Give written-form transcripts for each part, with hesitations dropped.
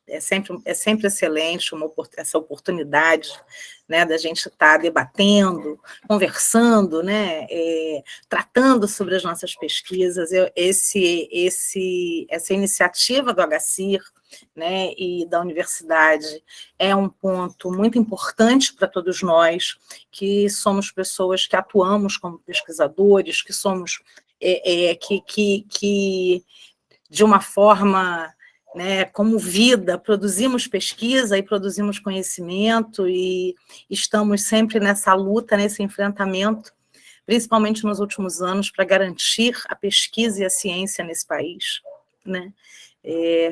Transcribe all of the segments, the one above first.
é sempre excelente essa oportunidade, né, da gente estar debatendo, conversando, né, tratando sobre as nossas pesquisas. Essa iniciativa do HCIR, né, e da universidade é um ponto muito importante para todos nós, que somos pessoas que atuamos como pesquisadores, que somos que de uma forma, né, como vida, produzimos pesquisa e produzimos conhecimento e estamos sempre nessa luta, nesse enfrentamento, principalmente nos últimos anos, para garantir a pesquisa e a ciência nesse país, né?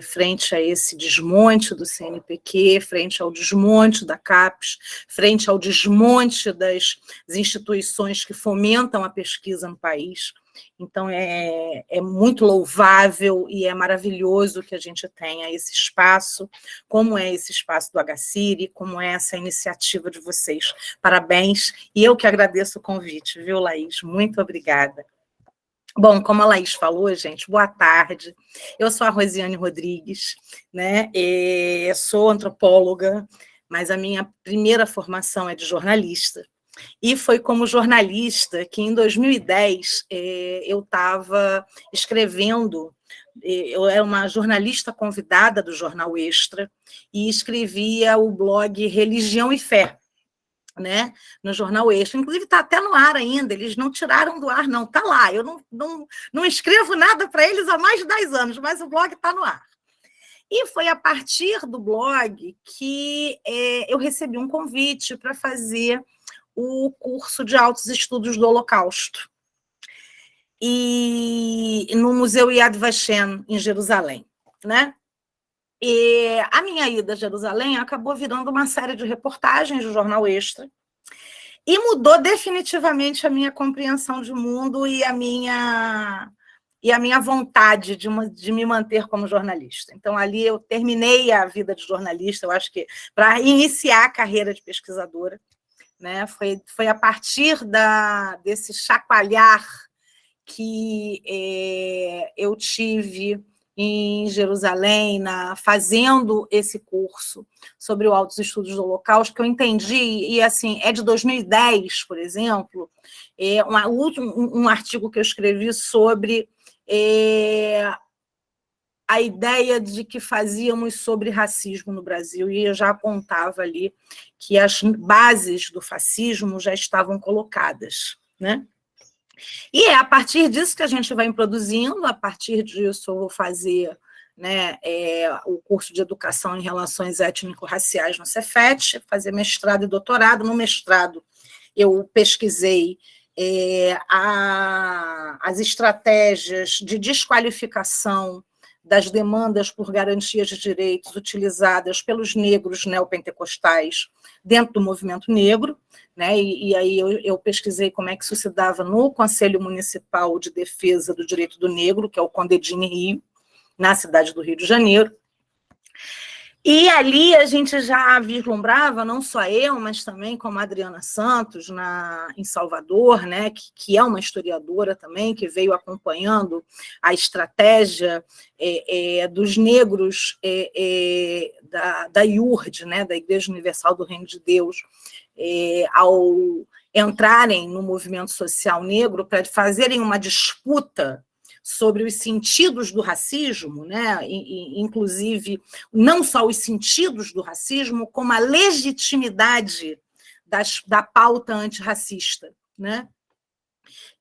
Frente a esse desmonte do CNPq, frente ao desmonte da CAPES, frente ao desmonte das instituições que fomentam a pesquisa no país. Então, é muito louvável e é maravilhoso que a gente tenha esse espaço, como é esse espaço do HCIR, como é essa iniciativa de vocês. Parabéns, e eu que agradeço o convite, viu, Laís? Muito obrigada. Bom, como a Laís falou, gente, boa tarde. Eu sou a Rosiane Rodrigues, né? Sou antropóloga, mas a minha primeira formação é de jornalista. E foi como jornalista que, em 2010, eu estava escrevendo, eu era uma jornalista convidada do Jornal Extra, e escrevia o blog Religião e Fé, né, no Jornal Extra. Inclusive, está até no ar ainda, eles não tiraram do ar, não, está lá. Eu não escrevo nada para eles há mais de 10 anos, mas o blog está no ar. E foi a partir do blog que eu recebi um convite para fazer o curso de Altos Estudos do Holocausto, e no Museu Yad Vashem, em Jerusalém, né? E a minha ida a Jerusalém acabou virando uma série de reportagens do Jornal Extra, e mudou definitivamente a minha compreensão de mundo e a minha vontade de me manter como jornalista. Então, ali eu terminei a vida de jornalista, eu acho que para iniciar a carreira de pesquisadora, né? Foi a partir desse chacoalhar que eu tive em Jerusalém, fazendo esse curso sobre os Altos Estudos do Holocausto, que eu entendi, e assim, é de 2010, por exemplo, um artigo que eu escrevi sobre a ideia de que fazíamos sobre racismo no Brasil, e eu já apontava ali que as bases do fascismo já estavam colocadas, né? E é a partir disso que a gente vai produzindo, a partir disso eu vou fazer, né, o curso de Educação em Relações Étnico-Raciais no Cefet, fazer mestrado e doutorado. No mestrado eu pesquisei as estratégias de desqualificação das demandas por garantias de direitos utilizadas pelos negros neopentecostais dentro do movimento negro, né? E aí eu pesquisei como é que isso se dava no Conselho Municipal de Defesa do Direito do Negro, que é o CONDEDIN Rio, na cidade do Rio de Janeiro. E ali a gente já vislumbrava, não só eu, mas também como a Adriana Santos, em Salvador, né, que é uma historiadora também, que veio acompanhando a estratégia dos negros da IURD, né, da Igreja Universal do Reino de Deus, ao entrarem no movimento social negro para fazerem uma disputa sobre os sentidos do racismo, né? Inclusive, não só os sentidos do racismo, como a legitimidade da pauta antirracista, né?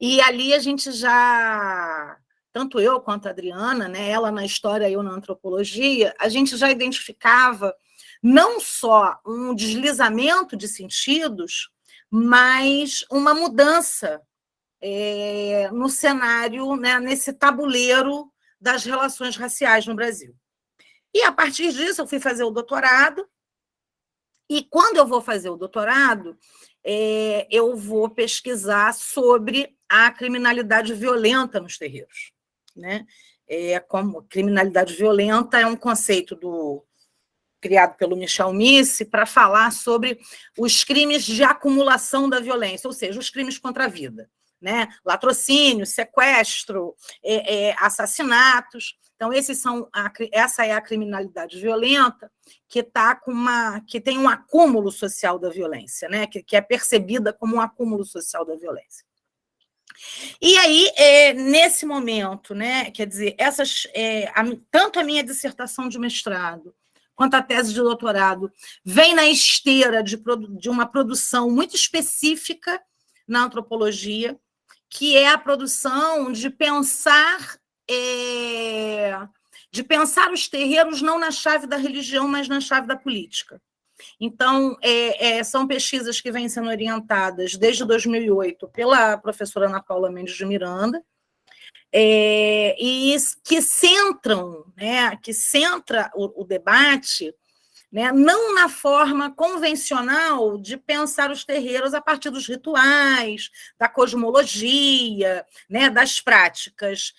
E ali a gente já, tanto eu quanto a Adriana, né, ela na história, eu na antropologia, a gente já identificava não só um deslizamento de sentidos, mas uma mudança no cenário, né, nesse tabuleiro das relações raciais no Brasil. E, a partir disso, eu fui fazer o doutorado, e, quando eu vou fazer o doutorado, eu vou pesquisar sobre a criminalidade violenta nos terreiros, né? Como criminalidade violenta é um conceito criado pelo Michel Misse para falar sobre os crimes de acumulação da violência, ou seja, os crimes contra a vida, né? Latrocínio, sequestro, assassinatos, Então, essa é a criminalidade violenta que tem um acúmulo social da violência, né? Que é percebida como um acúmulo social da violência. E aí, nesse momento, né, quer dizer, tanto a minha dissertação de mestrado quanto a tese de doutorado vem na esteira de uma produção muito específica na antropologia, que é a produção de pensar os terreiros não na chave da religião, mas na chave da política. Então, são pesquisas que vêm sendo orientadas desde 2008 pela professora Ana Paula Mendes de Miranda, e que centram, né, o debate, né, não na forma convencional de pensar os terreiros a partir dos rituais, da cosmologia, né, das práticas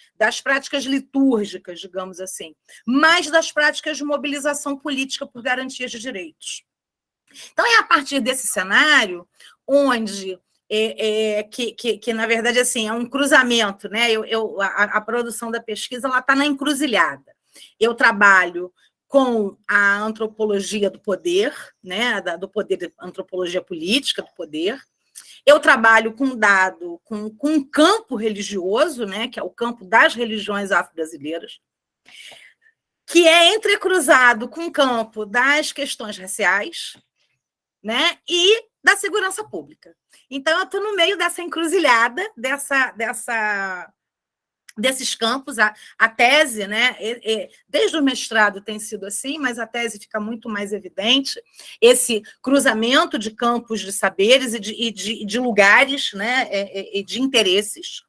litúrgicas, digamos assim, mas das práticas de mobilização política por garantias de direitos. Então, é a partir desse cenário onde, que na verdade, assim, é um cruzamento, né? A produção da pesquisa está na encruzilhada. Eu trabalho com a antropologia do poder, né? Do poder, antropologia política do poder. Eu trabalho com um campo religioso, né? Que é o campo das religiões afro-brasileiras, que é entrecruzado com o campo das questões raciais, né, e da segurança pública. Então, eu estou no meio dessa encruzilhada, desses campos. A tese, né, desde o mestrado tem sido assim, mas a tese fica muito mais evidente, esse cruzamento de campos de saberes e de lugares, né, e de interesses,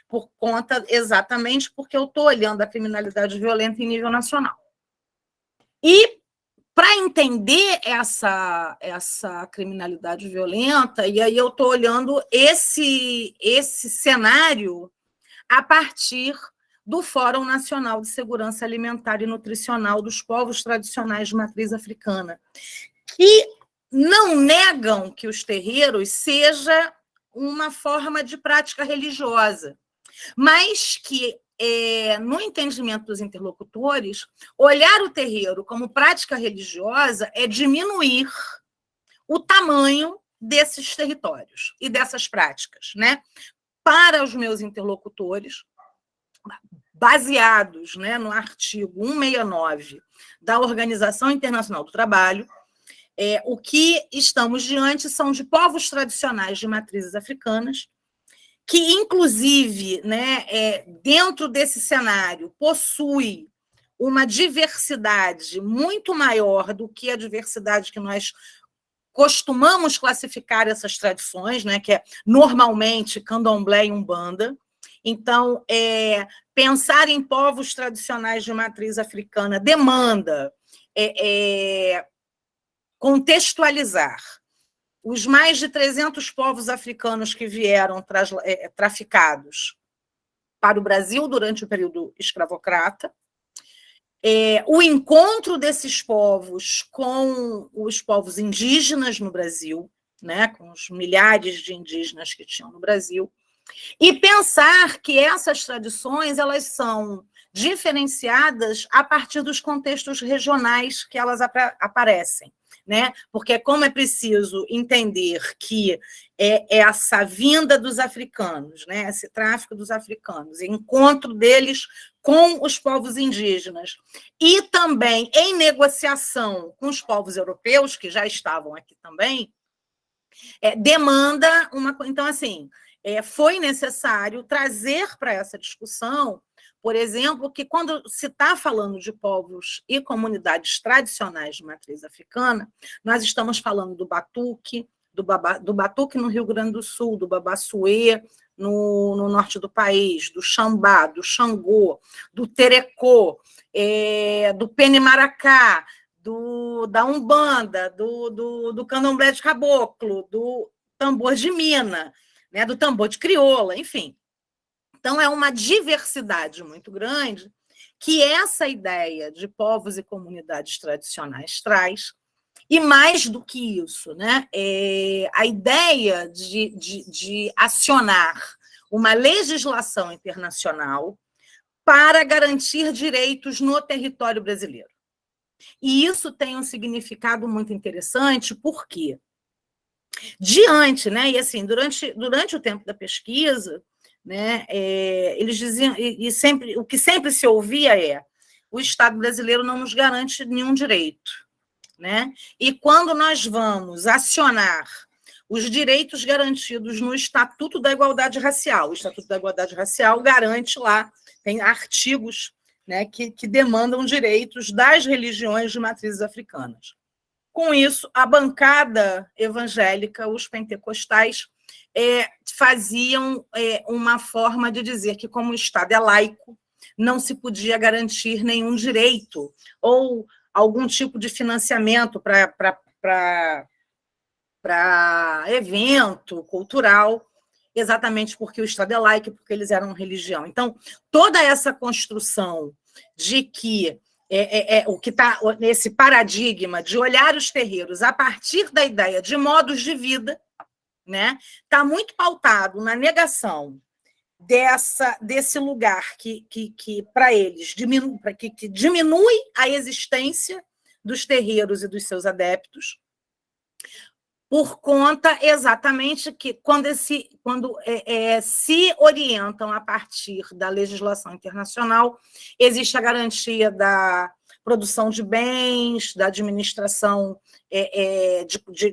por conta, exatamente porque eu estou olhando a criminalidade violenta em nível nacional. E para entender essa criminalidade violenta, e aí eu estou olhando esse cenário a partir do Fórum Nacional de Segurança Alimentar e Nutricional dos Povos Tradicionais de Matriz Africana, que não negam que os terreiros seja uma forma de prática religiosa, mas que, no entendimento dos interlocutores, olhar o terreiro como prática religiosa é diminuir o tamanho desses territórios e dessas práticas, né? Para os meus interlocutores, baseados, né, no artigo 169 da Organização Internacional do Trabalho, o que estamos diante são de povos tradicionais de matrizes africanas, que, inclusive, né, dentro desse cenário, possui uma diversidade muito maior do que a diversidade que nós costumamos classificar essas tradições, né, que é normalmente candomblé e umbanda. Então, pensar em povos tradicionais de matriz africana demanda contextualizar os mais de 300 povos africanos que vieram traficados para o Brasil durante o período escravocrata, o encontro desses povos com os povos indígenas no Brasil, né, com os milhares de indígenas que tinham no Brasil, e pensar que essas tradições elas são diferenciadas a partir dos contextos regionais que elas aparecem, né? Porque como é preciso entender que essa vinda dos africanos, né, esse tráfico dos africanos, encontro deles com os povos indígenas e também em negociação com os povos europeus, que já estavam aqui também, demanda uma... Então, assim, foi necessário trazer para essa discussão, por exemplo, que quando se está falando de povos e comunidades tradicionais de matriz africana, nós estamos falando do batuque, do batuque no Rio Grande do Sul, do babassuê no norte do país, do xambá, do xangô, do terecô, do penimaracá, da umbanda, do candomblé de caboclo, do tambor de mina, né, do tambor de crioula, enfim. Então, é uma diversidade muito grande que essa ideia de povos e comunidades tradicionais traz, e mais do que isso, né, a ideia de acionar uma legislação internacional para garantir direitos no território brasileiro. E isso tem um significado muito interessante, porque diante, né, e assim, durante o tempo da pesquisa, né, eles diziam, e sempre, o que sempre se ouvia é: o Estado brasileiro não nos garante nenhum direito, né? E quando nós vamos acionar os direitos garantidos no Estatuto da Igualdade Racial, o Estatuto da Igualdade Racial garante lá, tem artigos, né, que demandam direitos das religiões de matrizes africanas. Com isso, a bancada evangélica, os pentecostais, faziam uma forma de dizer que, como o Estado é laico, não se podia garantir nenhum direito ou algum tipo de financiamento para evento cultural, exatamente porque o Estado é laico, porque eles eram religião. Então, toda essa construção de que o que está nesse paradigma de olhar os terreiros a partir da ideia de modos de vida, né, está muito pautado na negação desse lugar que para eles que diminui a existência dos terreiros e dos seus adeptos, por conta exatamente que quando se orientam a partir da legislação internacional, existe a garantia da produção de bens, da administração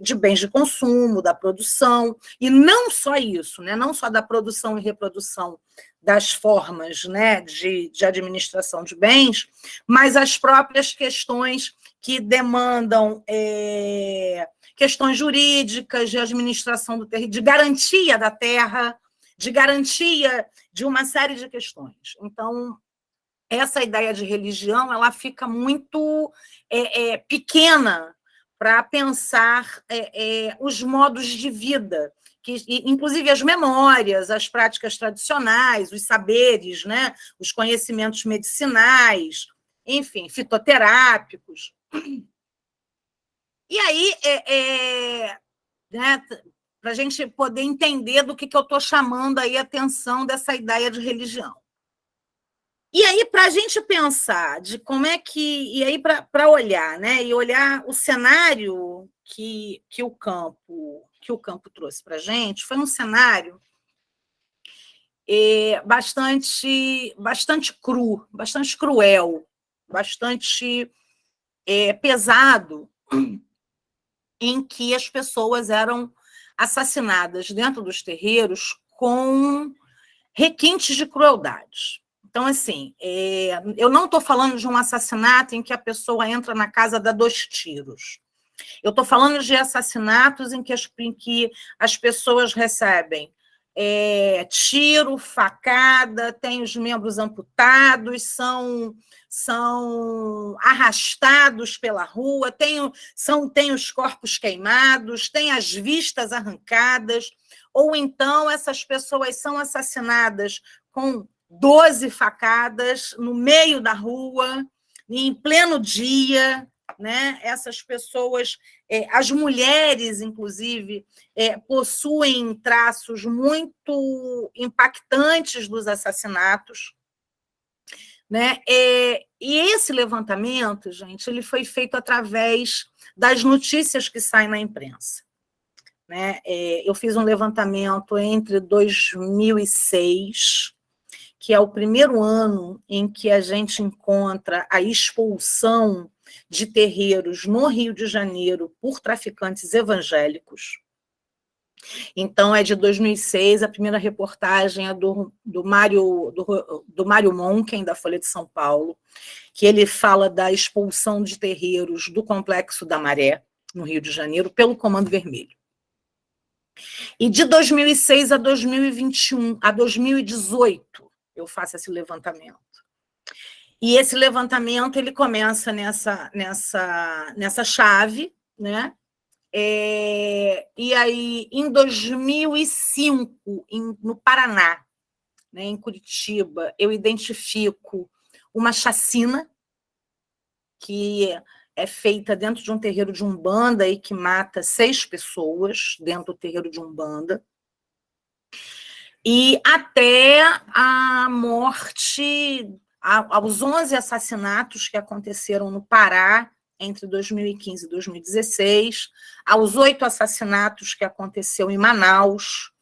de bens de consumo, da produção, e não só isso, né? Não só da produção e reprodução das formas, né, de administração de bens, mas as próprias questões que demandam questões jurídicas, de administração do terreno, de garantia da terra, de garantia de uma série de questões. Então, essa ideia de religião ela fica muito pequena para pensar os modos de vida, inclusive as memórias, as práticas tradicionais, os saberes, né, os conhecimentos medicinais, enfim, fitoterápicos. E aí, né, para a gente poder entender do que eu estou chamando aí a atenção dessa ideia de religião. E aí, para a gente pensar de como é que... E aí, para olhar, né, e olhar o cenário que o campo trouxe para a gente, foi um cenário bastante cru, bastante cruel, bastante pesado, em que as pessoas eram assassinadas dentro dos terreiros com requintes de crueldade. Então, assim, eu não estou falando de um assassinato em que a pessoa entra na casa, dá 2 tiros. Eu estou falando de assassinatos em que as pessoas recebem tiro, facada, têm os membros amputados, são arrastados pela rua, tem os corpos queimados, tem as vistas arrancadas, ou então essas pessoas são assassinadas com 12 facadas no meio da rua, em pleno dia, né? Essas pessoas, as mulheres, inclusive, possuem traços muito impactantes dos assassinatos, né? E esse levantamento, gente, ele foi feito através das notícias que saem na imprensa, né? Eu fiz um levantamento entre 2006, que é o primeiro ano em que a gente encontra a expulsão de terreiros no Rio de Janeiro por traficantes evangélicos. Então, é de 2006, a primeira reportagem é do Mário Monken, da Folha de São Paulo, que ele fala da expulsão de terreiros do Complexo da Maré, no Rio de Janeiro, pelo Comando Vermelho. E de 2006 a 2021, a 2018, eu faço esse levantamento. E esse levantamento ele começa nessa chave, né? E aí, em 2005, no Paraná, né, em Curitiba, eu identifico uma chacina que é feita dentro de um terreiro de Umbanda e que mata 6 pessoas dentro do terreiro de Umbanda. E até a morte aos 11 assassinatos que aconteceram no Pará entre 2015 e 2016, aos 8 assassinatos que aconteceu em Manaus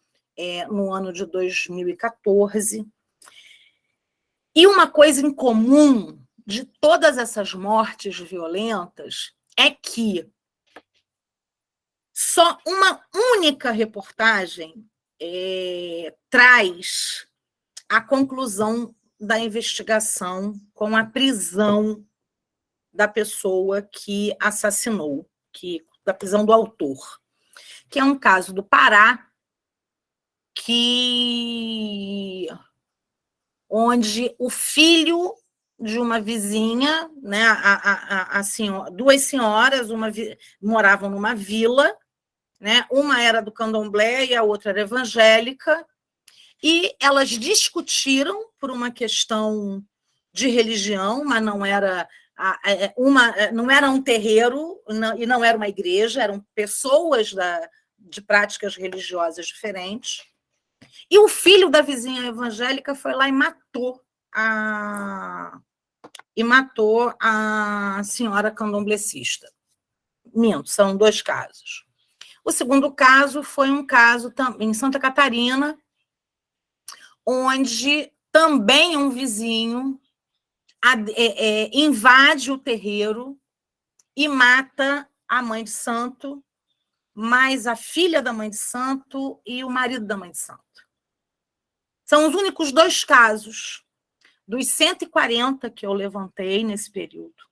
no ano de 2014. E uma coisa em comum de todas essas mortes violentas é que só uma única reportagem traz a conclusão da investigação com a prisão da pessoa que assassinou, da prisão do autor, que é um caso do Pará, onde o filho de uma vizinha, né, duas senhoras, moravam numa vila, né, uma era do candomblé e a outra era evangélica, e elas discutiram por uma questão de religião, mas não era não era um terreiro e não era uma igreja, eram pessoas de práticas religiosas diferentes. E o filho da vizinha evangélica foi lá e matou a senhora candomblecista. Minto, são 2 casos. O segundo caso foi um caso em Santa Catarina, onde também um vizinho invade o terreiro e mata a mãe de santo, mais a filha da mãe de santo e o marido da mãe de santo. São os únicos 2 casos dos 140 que eu levantei nesse período,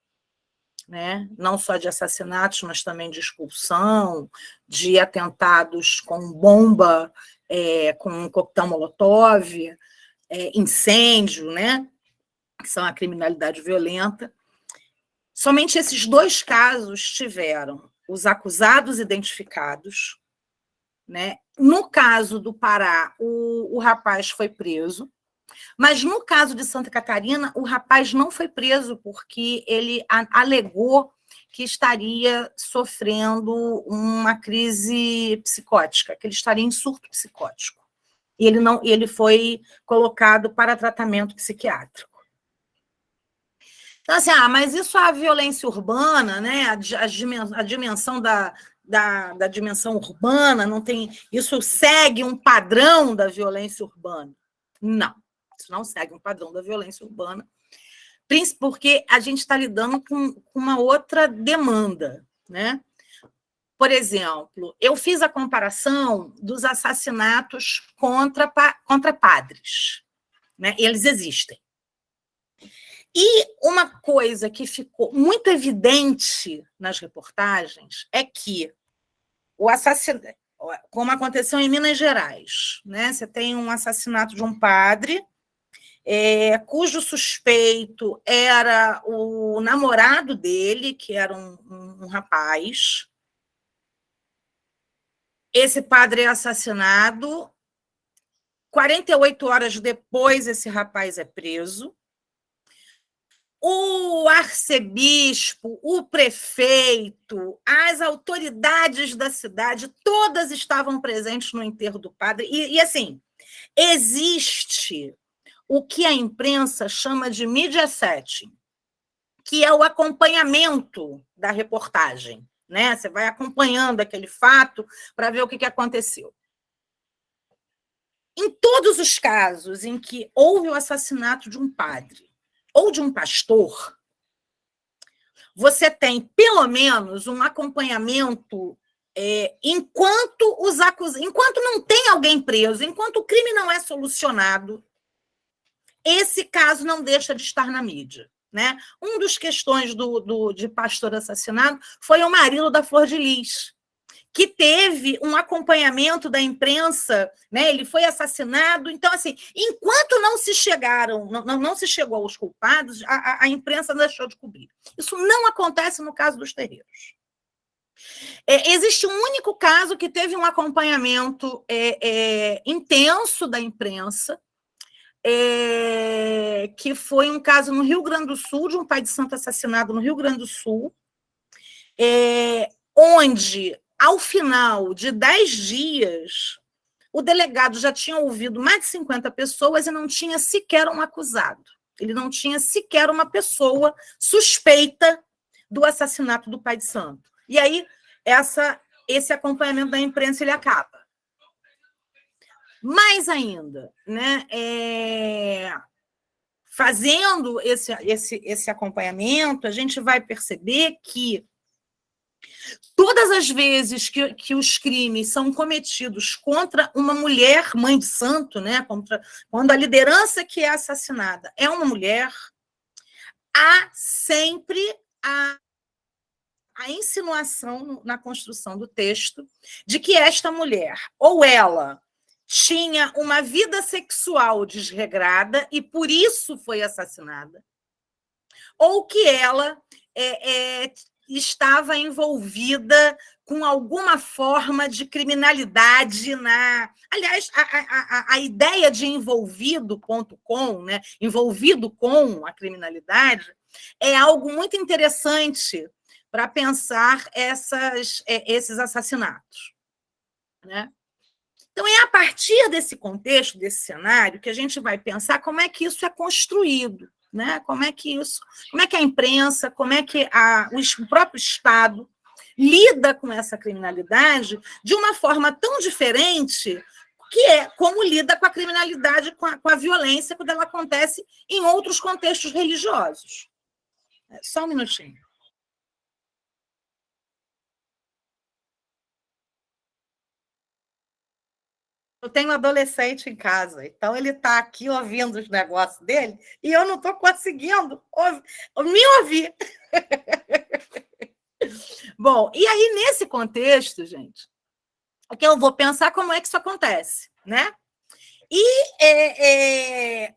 né? Não só de assassinatos, mas também de expulsão, de atentados com bomba, com coquetel molotov, incêndio, né? Que são a criminalidade violenta. Somente esses 2 casos tiveram os acusados identificados, né? No caso do Pará, o rapaz foi preso, mas no caso de Santa Catarina, o rapaz não foi preso porque ele alegou que estaria sofrendo uma crise psicótica, que ele estaria em surto psicótico. E ele foi colocado para tratamento psiquiátrico. Então, assim, mas isso é a violência urbana, né? A dimensão da dimensão urbana, não tem. Isso segue um padrão da violência urbana. Não, isso não segue um padrão da violência urbana, porque a gente está lidando com uma outra demanda, né? Por exemplo, eu fiz a comparação dos assassinatos contra padres, né? Eles existem. E uma coisa que ficou muito evidente nas reportagens é que o assassinato, como aconteceu em Minas Gerais, né? Você tem um assassinato de um padre, cujo suspeito era o namorado dele, que era um rapaz. Esse padre é assassinado. 48 horas depois, esse rapaz é preso. O arcebispo, o prefeito, as autoridades da cidade, todas estavam presentes no enterro do padre. E assim, existe o que a imprensa chama de media setting, que é o acompanhamento da reportagem, né? Você vai acompanhando aquele fato para ver o que aconteceu. Em todos os casos em que houve o assassinato de um padre ou de um pastor, você tem, pelo menos, um acompanhamento enquanto não tem alguém preso, enquanto o crime não é solucionado, esse caso não deixa de estar na mídia, né? Um dos questões de pastor assassinado foi o marido da Flor de Lis, que teve um acompanhamento da imprensa, né? Ele foi assassinado. Então, assim, enquanto não se chegou aos culpados, a imprensa não deixou de cobrir. Isso não acontece no caso dos terreiros. Existe um único caso que teve um acompanhamento intenso da imprensa, que foi um caso no Rio Grande do Sul, de um pai de santo assassinado no Rio Grande do Sul, onde, ao final de 10 dias, o delegado já tinha ouvido mais de 50 pessoas e não tinha sequer um acusado. Ele não tinha sequer uma pessoa suspeita do assassinato do pai de santo. E aí, esse acompanhamento da imprensa ele acaba. Mais ainda, né, fazendo esse acompanhamento, a gente vai perceber que todas as vezes que os crimes são cometidos contra uma mulher, mãe de santo, né, quando a liderança que é assassinada é uma mulher, há sempre a insinuação na construção do texto de que esta mulher, ou ela tinha uma vida sexual desregrada e por isso foi assassinada, ou que ela estava envolvida com alguma forma de criminalidade na. Aliás, a ideia de envolvido.com, né, envolvido com a criminalidade, é algo muito interessante para pensar esses assassinatos. Né? Então, é a partir desse contexto, desse cenário, que a gente vai pensar como é que isso é construído. Né? Como é que a imprensa, como é que o próprio Estado lida com essa criminalidade de uma forma tão diferente que é como lida com a criminalidade, com a violência, quando ela acontece em outros contextos religiosos. Só um minutinho. Eu tenho um adolescente em casa, então ele está aqui ouvindo os negócios dele e eu não estou conseguindo me ouvir. Bom, e aí, nesse contexto, gente, é que eu vou pensar como é que isso acontece, né? E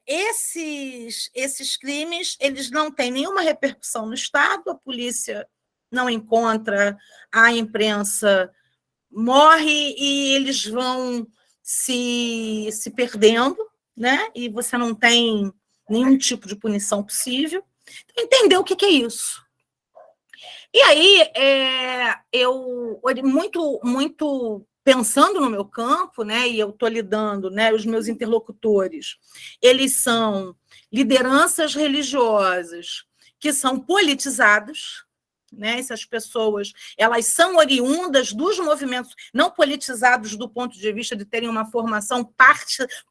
esses crimes, eles não têm nenhuma repercussão no Estado, a polícia não encontra, a imprensa morre e eles vão se perdendo, né? E você não tem nenhum tipo de punição possível. Então, entender o que é isso. E aí, eu muito pensando no meu campo, né, e eu estou lidando, né, os meus interlocutores, eles são lideranças religiosas que são politizados, né, essas pessoas, elas são oriundas dos movimentos, não politizados do ponto de vista de terem uma formação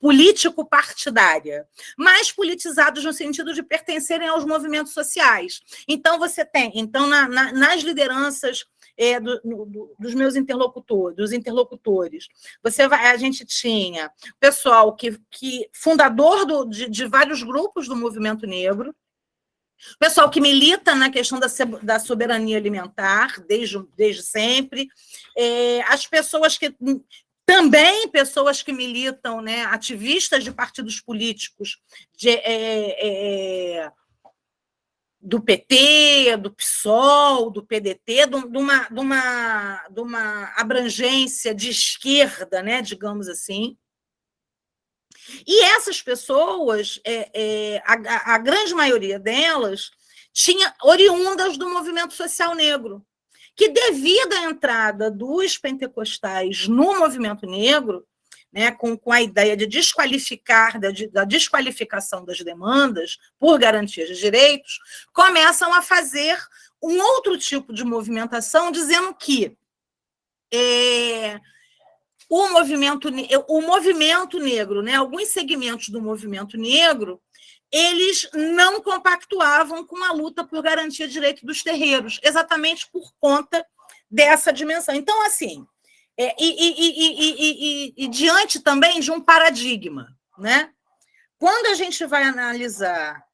político-partidária, mas politizados no sentido de pertencerem aos movimentos sociais. Então, você tem, nas lideranças dos meus interlocutores, a gente tinha pessoal fundador de vários grupos do movimento negro, pessoal que milita na questão da soberania alimentar, desde sempre, as pessoas que também pessoas que militam, né, ativistas de partidos políticos do PT, do PSOL, do PDT, de uma abrangência de esquerda, né, digamos assim. E essas pessoas, a grande maioria delas, tinha oriundas do movimento social negro, que, devido à entrada dos pentecostais no movimento negro, né, com a ideia de da desqualificação das demandas por garantias de direitos, começam a fazer um outro tipo de movimentação, dizendo que o movimento negro, né, alguns segmentos do movimento negro, eles não compactuavam com a luta por garantia de direito dos terreiros, exatamente por conta dessa dimensão. Então, assim, diante também de um paradigma, né? Quando a gente vai analisar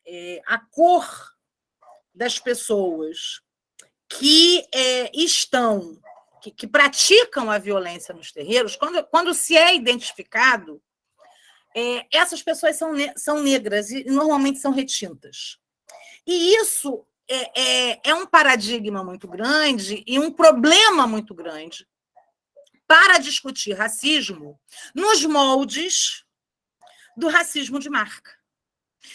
a cor das pessoas que que praticam a violência nos terreiros, quando se é identificado, essas pessoas são negras e normalmente são retintas. E isso é um paradigma muito grande e um problema muito grande para discutir racismo nos moldes do racismo de marca.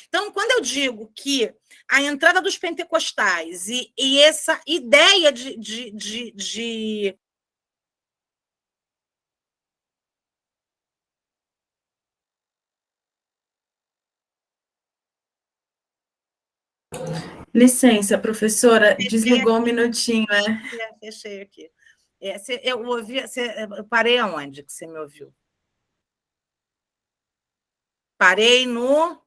Então, quando eu digo que a entrada dos pentecostais e essa ideia de Licença, professora, desligou um minutinho, Fechei aqui. Eu ouvi, eu parei aonde que você me ouviu? Parei no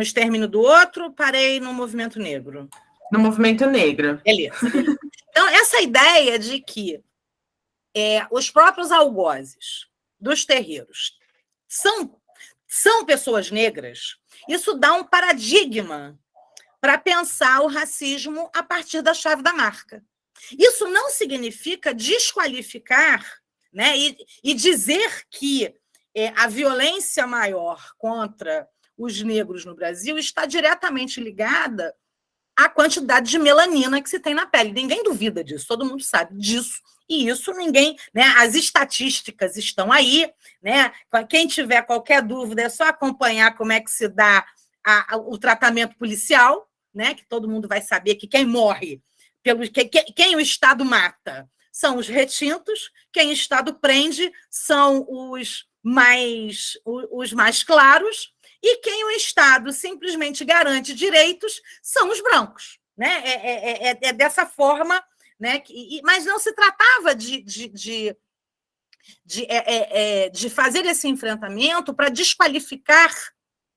extermínio do outro, parei no movimento negro. No movimento negro. Beleza. Então, essa ideia de que os próprios algozes dos terreiros são pessoas negras, isso dá um paradigma para pensar o racismo a partir da chave da marca. Isso não significa desqualificar, né, e dizer que a violência maior contra os negros no Brasil está diretamente ligada à quantidade de melanina que se tem na pele. Ninguém duvida disso, todo mundo sabe disso. E isso ninguém, né? As estatísticas estão aí, né? Quem tiver qualquer dúvida é só acompanhar como é que se dá o tratamento policial, né? Que todo mundo vai saber que quem morre, quem o Estado mata são os retintos, quem o Estado prende são os mais claros, e quem o Estado simplesmente garante direitos são os brancos. Né? É dessa forma, né? Mas não se tratava de fazer esse enfrentamento para desqualificar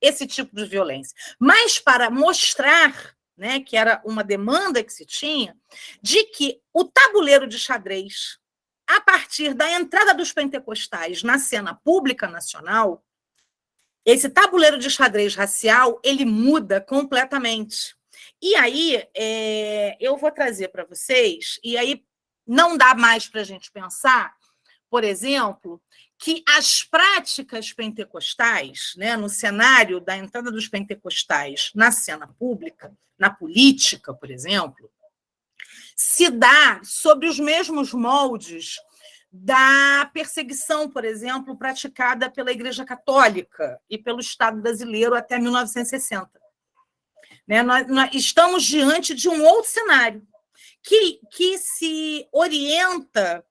esse tipo de violência, mas para mostrar, né, que era uma demanda que se tinha, de que o tabuleiro de xadrez, a partir da entrada dos pentecostais na cena pública nacional, esse tabuleiro de xadrez racial, ele muda completamente. E aí, eu vou trazer para vocês, e aí não dá mais para a gente pensar, por exemplo, que as práticas pentecostais, né, no cenário da entrada dos pentecostais na cena pública, na política, por exemplo, se dá sobre os mesmos moldes da perseguição, por exemplo, praticada pela Igreja Católica e pelo Estado brasileiro até 1960. Né? Nós estamos diante de um outro cenário que se orienta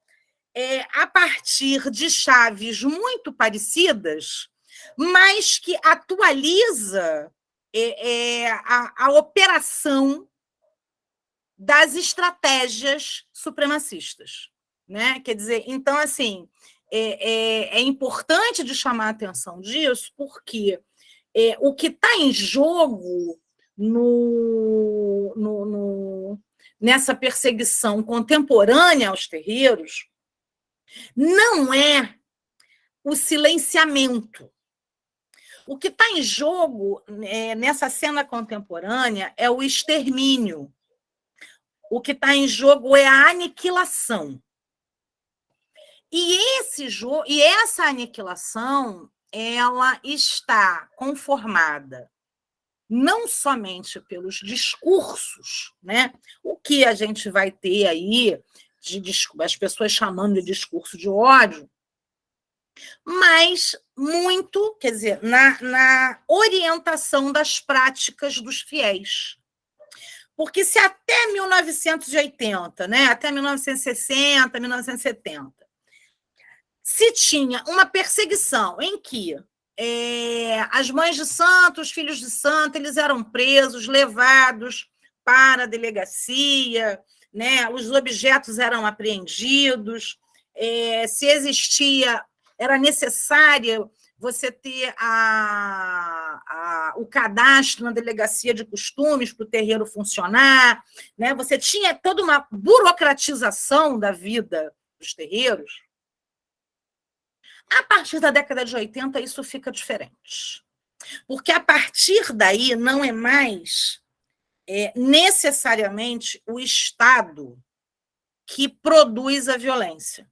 a partir de chaves muito parecidas, mas que atualiza a operação das estratégias supremacistas. Né? Quer dizer, então, assim, é importante de chamar a atenção disso, porque o que está em jogo nessa perseguição contemporânea aos terreiros não é o silenciamento. O que está em jogo nessa cena contemporânea é o extermínio. O que está em jogo é a aniquilação. E essa aniquilação, ela está conformada não somente pelos discursos, né? O que a gente vai ter aí, as pessoas chamando de discurso de ódio, mas muito, quer dizer, na orientação das práticas dos fiéis. Porque se até 1980, né, até 1960, 1970, se tinha uma perseguição em que as mães de santo, os filhos de santo, eles eram presos, levados para a delegacia, né, os objetos eram apreendidos, se existia, era necessário você ter o cadastro na delegacia de costumes para o terreiro funcionar, né? Você tinha toda uma burocratização da vida dos terreiros. A partir da década de 80, isso fica diferente. Porque a partir daí não é mais necessariamente o Estado que produz a violência.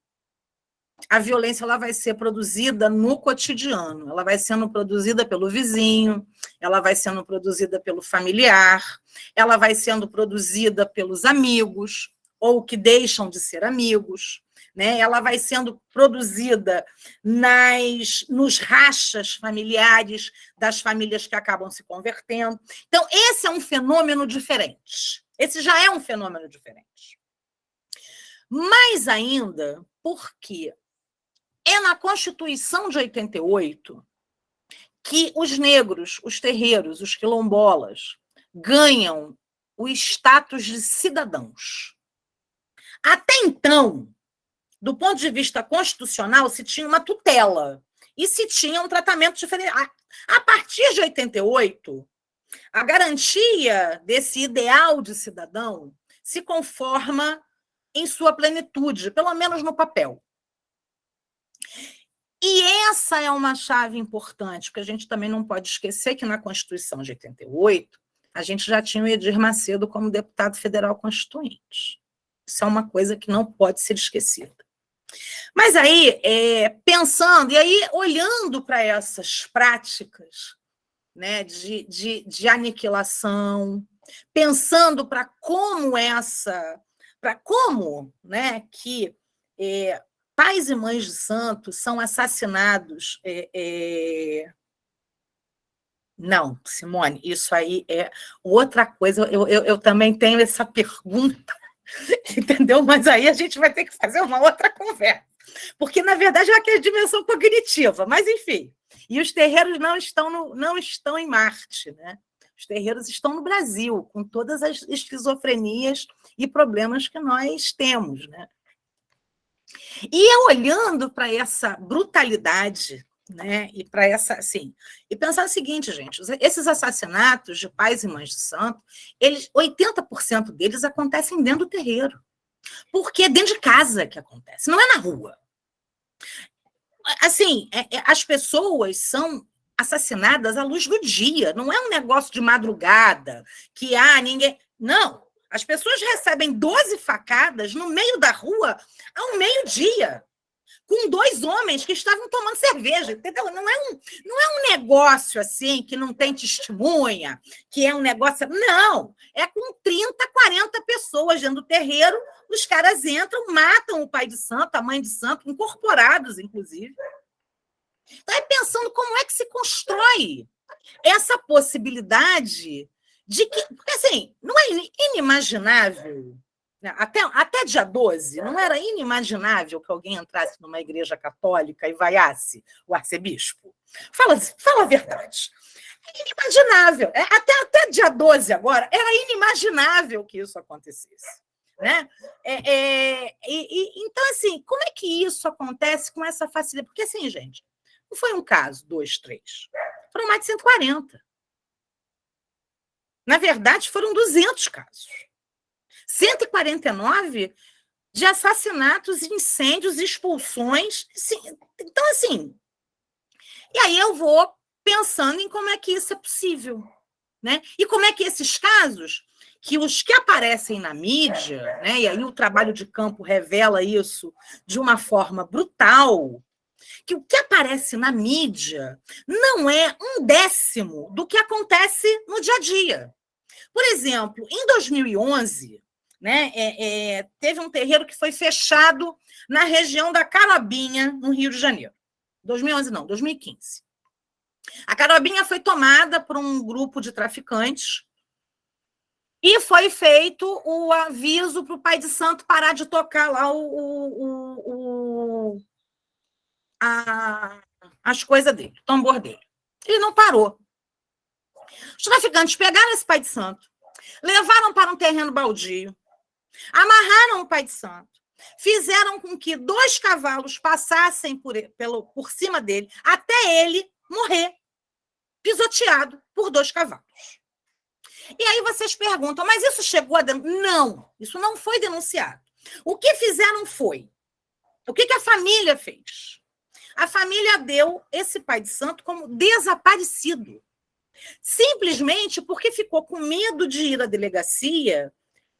A violência ela vai ser produzida no cotidiano, ela vai sendo produzida pelo vizinho, ela vai sendo produzida pelo familiar, ela vai sendo produzida pelos amigos, ou que deixam de ser amigos, né? Ela vai sendo produzida nos rachas familiares das famílias que acabam se convertendo. Então, esse é um fenômeno diferente. Esse já é um fenômeno diferente. Mais ainda, porque é na Constituição de 88 que os negros, os terreiros, os quilombolas, ganham o status de cidadãos. Até então, do ponto de vista constitucional, se tinha uma tutela e se tinha um tratamento diferente. A partir de 88, a garantia desse ideal de cidadão se conforma em sua plenitude, pelo menos no papel. E essa é uma chave importante, porque a gente também não pode esquecer que na Constituição de 88, a gente já tinha o Edir Macedo como deputado federal constituinte. Isso é uma coisa que não pode ser esquecida. Mas aí, pensando, e aí olhando para essas práticas, né, de aniquilação, pensando para como né, que pais e mães de santos são assassinados. Não, Simone, isso aí é outra coisa. Eu também tenho essa pergunta, entendeu? Mas aí a gente vai ter que fazer uma outra conversa, porque, na verdade, é aquela dimensão cognitiva, mas, enfim. E os terreiros não estão em Marte, né? Os terreiros estão no Brasil, com todas as esquizofrenias e problemas que nós temos, né? E eu olhando para essa brutalidade, né, e para essa, assim, e pensar o seguinte, gente, esses assassinatos de pais e mães de santo, 80% deles acontecem dentro do terreiro, porque é dentro de casa que acontece, não é na rua. Assim, as pessoas são assassinadas à luz do dia, não é um negócio de madrugada, que ninguém... Não, as pessoas recebem 12 facadas no meio da rua ao meio-dia, com 2 homens que estavam tomando cerveja, entendeu? Não é um negócio assim, que não tem testemunha, que é um negócio... Não, é com 30, 40 pessoas dentro do terreiro, os caras entram, matam o pai de santo, a mãe de santo, incorporados, inclusive. Então, pensando como é que se constrói essa possibilidade de que... Porque, assim, não é inimaginável, né? Até dia 12, não era inimaginável que alguém entrasse numa igreja católica e vaiasse o arcebispo? Fala a verdade. É inimaginável. Até dia 12 agora, era inimaginável que isso acontecesse. Né? Então, assim, como é que isso acontece com essa facilidade? Porque, assim, gente, não foi um caso, 2, 3. Foram mais de 140. Na verdade, foram 200 casos. 149 de assassinatos, incêndios, expulsões. Então, assim... E aí eu vou pensando em como é que isso é possível. Né? E como é que esses casos, que os que aparecem na mídia, né? E aí o trabalho de campo revela isso de uma forma brutal, que o que aparece na mídia não é 1/10 do que acontece no dia a dia. Por exemplo, em 2011, né, teve um terreiro que foi fechado na região da Carobinha, no Rio de Janeiro. 2011 não, 2015. A Carobinha foi tomada por um grupo de traficantes e foi feito o aviso para o pai de santo parar de tocar lá as coisas dele, o tambor dele. Ele não parou. Os traficantes pegaram esse pai de santo, levaram para um terreno baldio, amarraram o pai de santo, fizeram com que 2 cavalos passassem por cima dele, até ele morrer, pisoteado por 2 cavalos. E aí vocês perguntam, mas isso chegou a denunciar? Não, isso não foi denunciado. O que fizeram foi... O que a família fez? A família deu esse pai de santo como desaparecido. Simplesmente porque ficou com medo de ir à delegacia,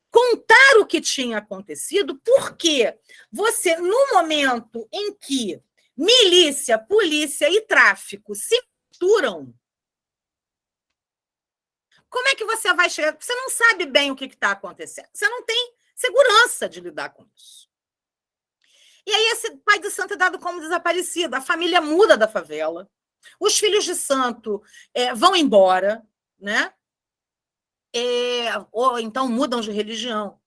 contar o que tinha acontecido, porque você, no momento em que milícia, polícia e tráfico se misturam, como é que você vai chegar? Você não sabe bem o que está acontecendo. Você não tem segurança de lidar com isso. E aí esse pai de santo é dado como desaparecido. A família muda da favela. Os filhos de santo vão embora, né? Ou então mudam de religião.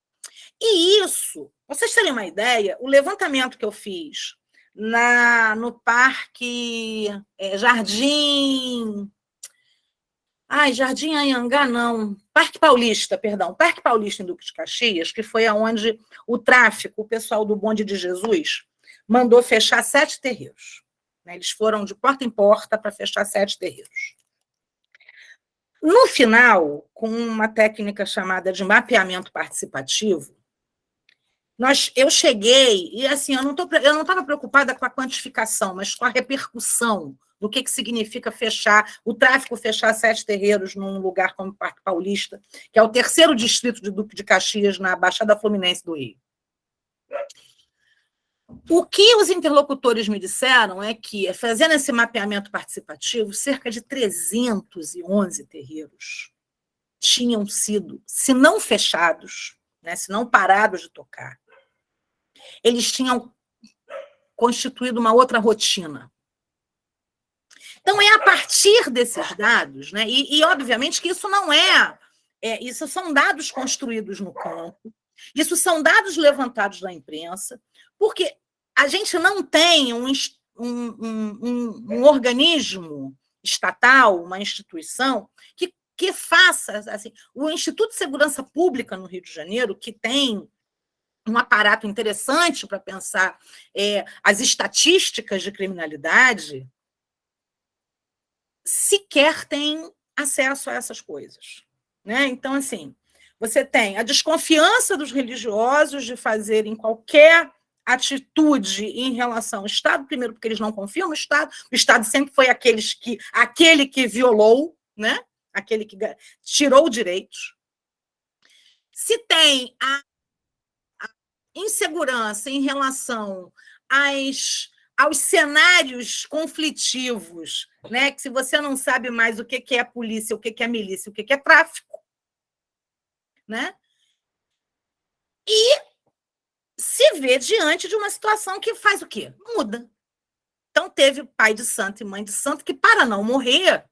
E isso, pra vocês terem uma ideia, o levantamento que eu fiz no Parque Jardim... Ai, Jardim Anhangá, não. Parque Paulista, perdão. Parque Paulista em Duque de Caxias, que foi aonde o tráfico, o pessoal do Bonde de Jesus, mandou fechar 7 terreiros. Eles foram de porta em porta para fechar 7 terreiros. No final, com uma técnica chamada de mapeamento participativo, eu cheguei, e assim, eu não estava preocupada com a quantificação, mas com a repercussão do que significa o tráfico fechar 7 terreiros num lugar como o Parque Paulista, que é o 3º distrito de Duque de Caxias, na Baixada Fluminense do Rio. O que os interlocutores me disseram é que, fazendo esse mapeamento participativo, cerca de 311 terreiros tinham sido, se não fechados, né, se não parados de tocar, eles tinham constituído uma outra rotina. Então, é a partir desses dados, né, e obviamente que isso não isso são dados construídos no campo, isso são dados levantados da imprensa, porque a gente não tem um organismo estatal, uma instituição, que faça, assim, o Instituto de Segurança Pública no Rio de Janeiro, que tem um aparato interessante para pensar as estatísticas de criminalidade, sequer tem acesso a essas coisas. Né? Então, assim, você tem a desconfiança dos religiosos de fazerem qualquer atitude em relação ao Estado, primeiro porque eles não confiam no Estado, o Estado sempre foi aquele que violou, né? Aquele que tirou direitos. Se tem a insegurança em relação aos cenários conflitivos, né? Que se você não sabe mais o que é polícia, o que é milícia, o que é tráfico, né? E se vê diante de uma situação que faz o quê? Muda. Então, teve pai de santo e mãe de santo que, para não morrer,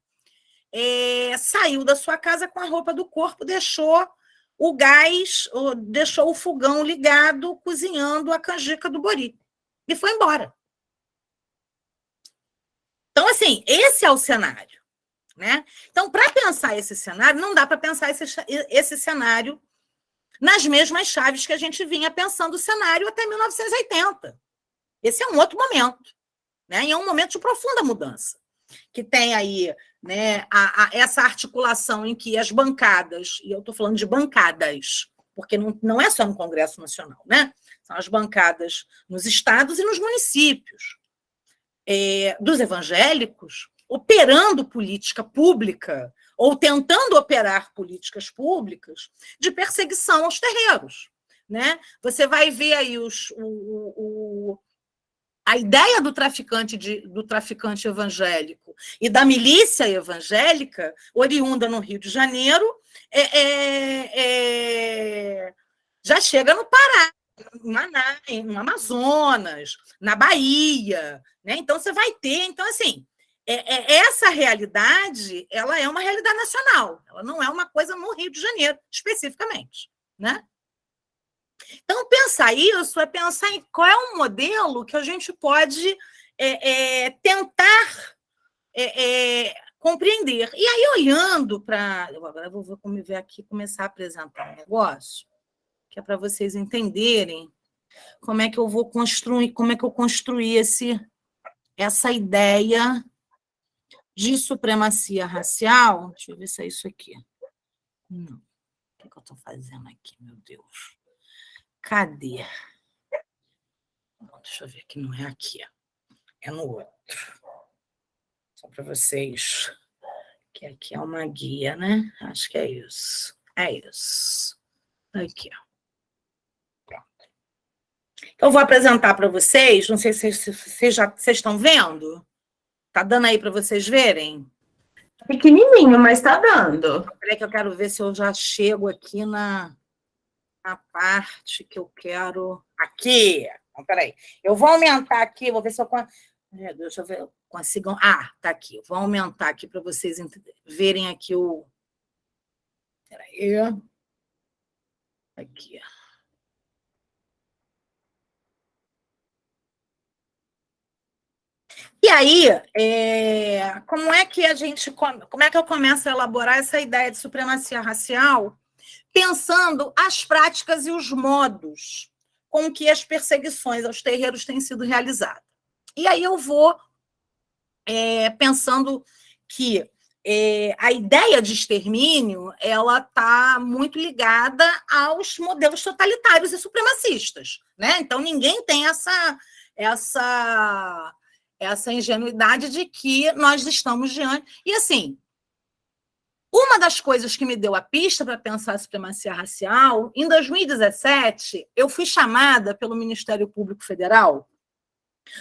saiu da sua casa com a roupa do corpo, deixou o gás, deixou o fogão ligado, cozinhando a canjica do bori. E foi embora. Então, assim, esse é o cenário. Né? Então, para pensar esse cenário, não dá para pensar esse cenário nas mesmas chaves que a gente vinha pensando o cenário até 1980. Esse é um outro momento. Né? E é um momento de profunda mudança. Que tem aí, né, essa articulação em que as bancadas, e eu estou falando de bancadas, porque não é só no Congresso Nacional, né? São as bancadas nos estados e nos municípios, dos evangélicos, operando política pública, ou tentando operar políticas públicas de perseguição aos terreiros. Né? Você vai ver aí a ideia do traficante evangélico e da milícia evangélica, oriunda no Rio de Janeiro, já chega no Pará, no Amazonas, na Bahia. Né? Então, você vai ter... Então, assim, essa realidade, ela é uma realidade nacional, ela não é uma coisa no Rio de Janeiro, especificamente. Né? Então, pensar isso é pensar em qual é o modelo que a gente pode tentar compreender. E aí, olhando para... Agora eu vou ver aqui, começar a apresentar um negócio, que é para vocês entenderem como é que eu vou construir, como é que eu construí essa ideia de supremacia racial. Deixa eu ver se é isso aqui. Não. O que eu estou fazendo aqui, meu Deus? Cadê? Não, deixa eu ver aqui, não é aqui. É no outro. Só para vocês, que aqui é uma guia, né? Acho que é isso. É isso. Aqui, ó. Pronto. Eu vou apresentar para vocês, não sei se vocês estão vendo. Tá dando aí para vocês verem? Pequenininho, mas tá dando. Peraí que eu quero ver se eu já chego aqui na parte que eu quero. Aqui! Então, peraí. Eu vou aumentar aqui, vou ver se eu... Deixa eu ver, eu consigo... tá aqui. Vou aumentar aqui para vocês verem aqui o... Peraí. Aqui. E aí, como é que eu começo a elaborar essa ideia de supremacia racial, pensando as práticas e os modos com que as perseguições aos terreiros têm sido realizadas. E aí eu vou pensando que a ideia de extermínio ela está muito ligada aos modelos totalitários e supremacistas, né? Então ninguém tem essa ingenuidade de que nós estamos diante. E assim, uma das coisas que me deu a pista para pensar a supremacia racial, em 2017, eu fui chamada pelo Ministério Público Federal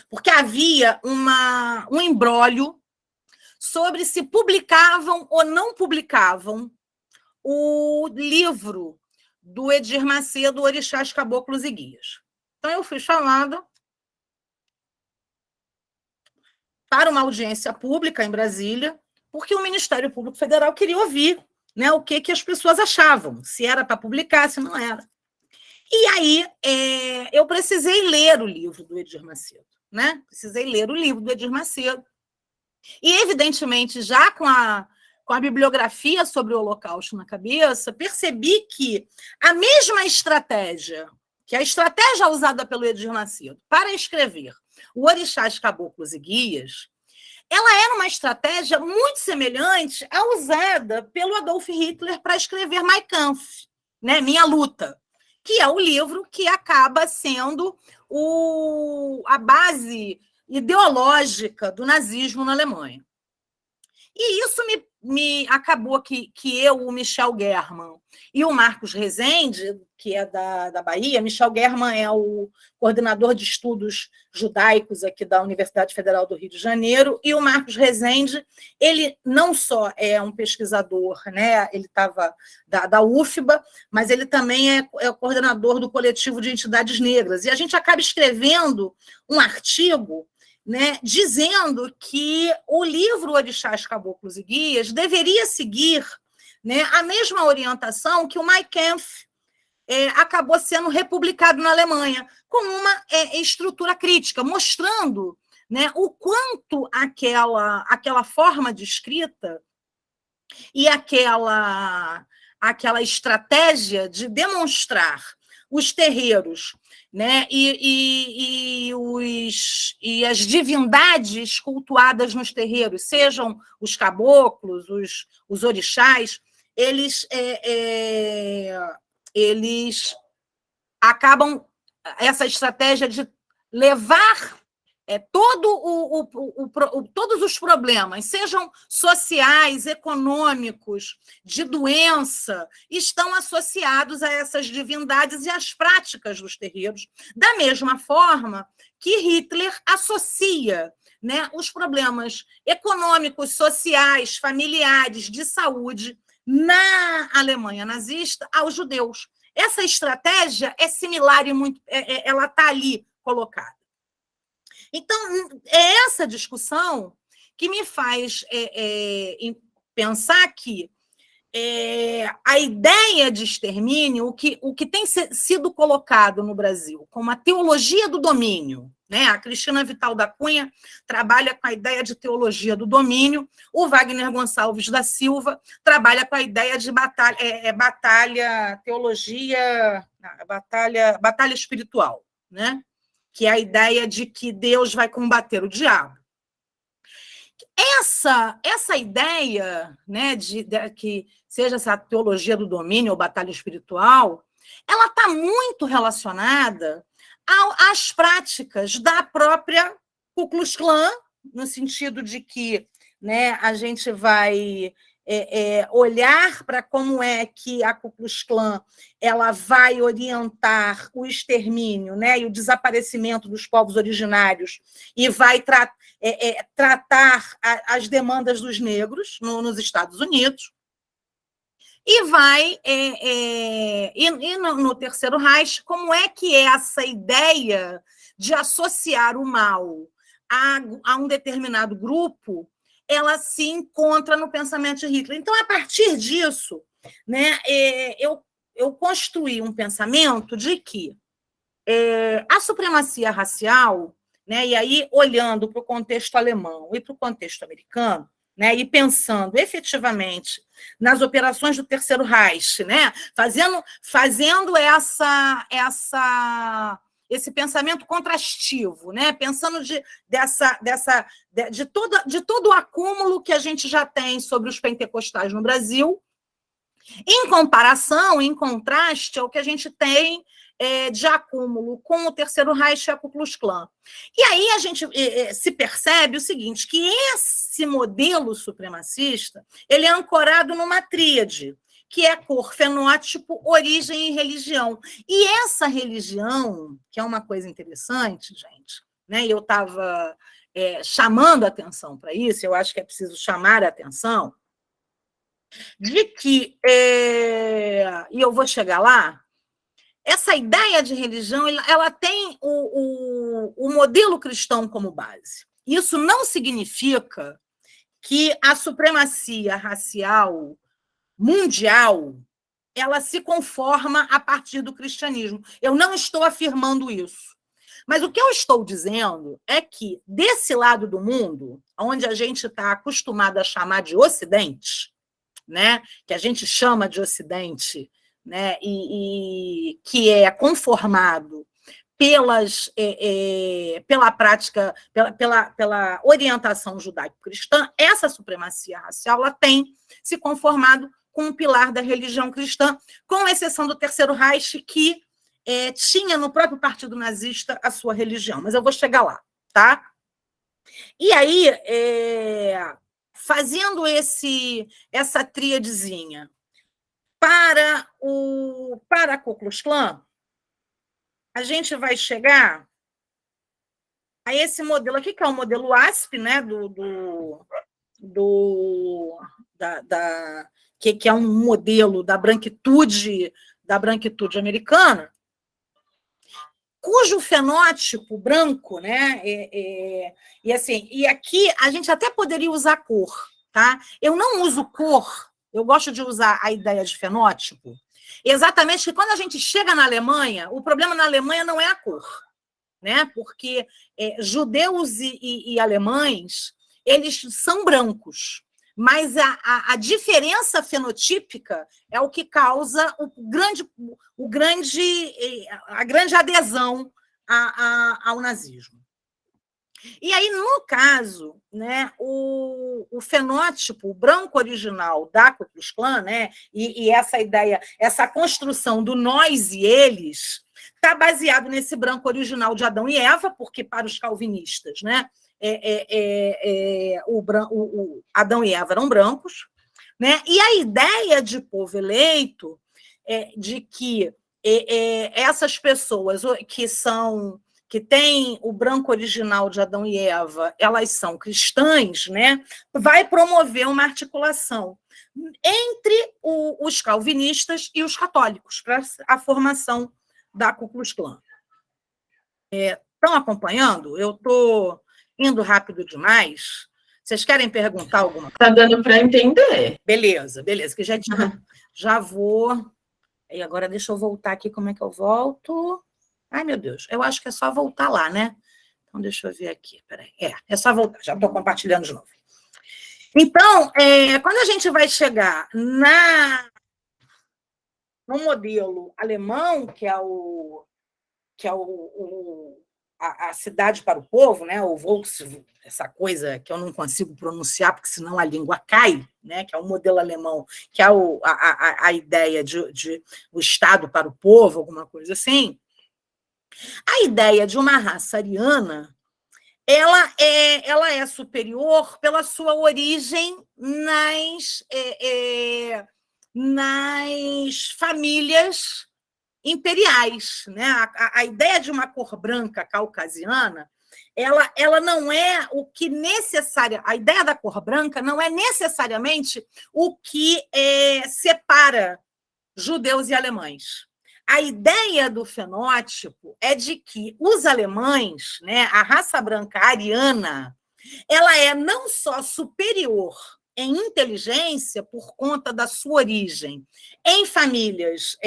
porque havia um imbróglio sobre se publicavam ou não publicavam o livro do Edir Macedo, Orixás, Caboclos e Guias. Então, eu fui chamada para uma audiência pública em Brasília, porque o Ministério Público Federal queria ouvir, né, o que as pessoas achavam, se era para publicar, se não era. E aí, eu precisei ler o livro do Edir Macedo, né? Precisei ler o livro do Edir Macedo. E, evidentemente, já com a bibliografia sobre o Holocausto na cabeça, percebi que a mesma estratégia, que a estratégia usada pelo Edir Macedo para escrever o Orixás, Caboclos e Guias, ela era uma estratégia muito semelhante à usada pelo Adolf Hitler para escrever Mein Kampf, né? Minha Luta, que é o livro que acaba sendo a base ideológica do nazismo na Alemanha. E isso me acabou que eu, o Michel German e o Marcos Rezende, que é da Bahia, Michel German é o coordenador de estudos judaicos aqui da Universidade Federal do Rio de Janeiro, e o Marcos Rezende, ele não só é um pesquisador, né, ele estava da UFBA, mas ele também é o coordenador do coletivo de entidades negras, e a gente acaba escrevendo um artigo, né, dizendo que o livro Orixás, Caboclos e Guias deveria seguir, né, a mesma orientação que o Mein Kampf acabou sendo republicado na Alemanha, com uma estrutura crítica, mostrando, né, o quanto aquela forma de escrita e aquela estratégia de demonstrar os terreiros, né, e as divindades cultuadas nos terreiros, sejam os caboclos, os orixás, eles acabam, essa estratégia de levar todos os problemas, sejam sociais, econômicos, de doença, estão associados a essas divindades e às práticas dos terreiros, da mesma forma que Hitler associa, né, os problemas econômicos, sociais, familiares, de saúde na Alemanha nazista aos judeus. Essa estratégia é similar e ela está ali colocada. Então, é essa discussão que me faz pensar que a ideia de extermínio, o que tem sido colocado no Brasil como a teologia do domínio, né? A Cristina Vital da Cunha trabalha com a ideia de teologia do domínio, o Wagner Gonçalves da Silva trabalha com a ideia de batalha espiritual, né? Que é a ideia de que Deus vai combater o diabo. Essa ideia, né, de que seja essa teologia do domínio ou batalha espiritual, ela está muito relacionada às práticas da própria Ku Klux Klan, no sentido de que, né, a gente vai olhar para como é que a Ku Klux Klan ela vai orientar o extermínio, né, e o desaparecimento dos povos originários e vai tratar as demandas dos negros nos Estados Unidos. E vai, no Terceiro Reich, como é que essa ideia de associar o mal a um determinado grupo ela se encontra no pensamento de Hitler. Então, a partir disso, né, eu construí um pensamento de que a supremacia racial né, e aí olhando para o contexto alemão e para o contexto americano, né, e pensando efetivamente nas operações do Terceiro Reich, né, fazendo esse pensamento contrastivo, né, pensando de todo o acúmulo que a gente já tem sobre os pentecostais no Brasil, em comparação, em contraste ao que a gente tem de acúmulo com o Terceiro Reich e a Ku Klux Klan. E aí a gente se percebe o seguinte, que esse modelo supremacista ele é ancorado numa tríade, que é cor, fenótipo, origem e religião. E essa religião, que é uma coisa interessante, gente, né? Eu estava chamando a atenção para isso, eu acho que é preciso chamar a atenção, de que, e eu vou chegar lá, essa ideia de religião ela tem o modelo cristão como base. Isso não significa que a supremacia racial mundial ela se conforma a partir do cristianismo. Eu não estou afirmando isso. Mas o que eu estou dizendo é que, desse lado do mundo, onde a gente está acostumado a chamar de Ocidente, né, que a gente chama de Ocidente, né, e que é conformado pela prática, pela orientação judaico-cristã, essa supremacia racial ela tem se conformado com um pilar da religião cristã, com exceção do Terceiro Reich, que tinha no próprio Partido Nazista a sua religião. Mas eu vou chegar lá, tá? E aí, fazendo essa tríadezinha para a Ku Klux Klan, a gente vai chegar a esse modelo aqui, que é o modelo ASP, né, que é um modelo da branquitude americana, cujo fenótipo branco, né? E assim, e aqui a gente até poderia usar cor, tá? Eu não uso cor, eu gosto de usar a ideia de fenótipo, exatamente que quando a gente chega na Alemanha, o problema na Alemanha não é a cor, né? Porque judeus e alemães, eles são brancos, mas a diferença fenotípica é o que causa a grande adesão ao nazismo. E aí, no caso, né, o fenótipo branco original da Ku Klux Klan, né, e essa ideia, essa construção do nós e eles, está baseado nesse branco original de Adão e Eva, porque para os calvinistas, né, Adão e Eva eram brancos, né? E a ideia de povo eleito de que essas pessoas que têm o branco original de Adão e Eva, elas são cristãs, né? Vai promover uma articulação entre os calvinistas e os católicos para a formação da Ku Klux Klan. Estão acompanhando? Eu estou indo rápido demais. Vocês querem perguntar alguma coisa? Está dando para entender. Beleza, que já vou. E agora deixa eu voltar aqui. Como é que eu volto? Ai, meu Deus, eu acho que é só voltar lá, né? Então, deixa eu ver aqui. Peraí. É só voltar, já estou compartilhando de novo. Então, quando a gente vai chegar no modelo alemão, que é a cidade para o povo, né? O Volkswagen, essa coisa que eu não consigo pronunciar, porque senão a língua cai, né? Que é o modelo alemão, que é a ideia de o Estado para o povo, alguma coisa assim. A ideia de uma raça ariana, ela é superior pela sua origem nas famílias imperiais, né? A ideia de uma cor branca caucasiana, ela não é o que a ideia da cor branca não é necessariamente o que separa judeus e alemães. A ideia do fenótipo é de que os alemães, né, a raça branca ariana, ela é não só superior em inteligência por conta da sua origem em famílias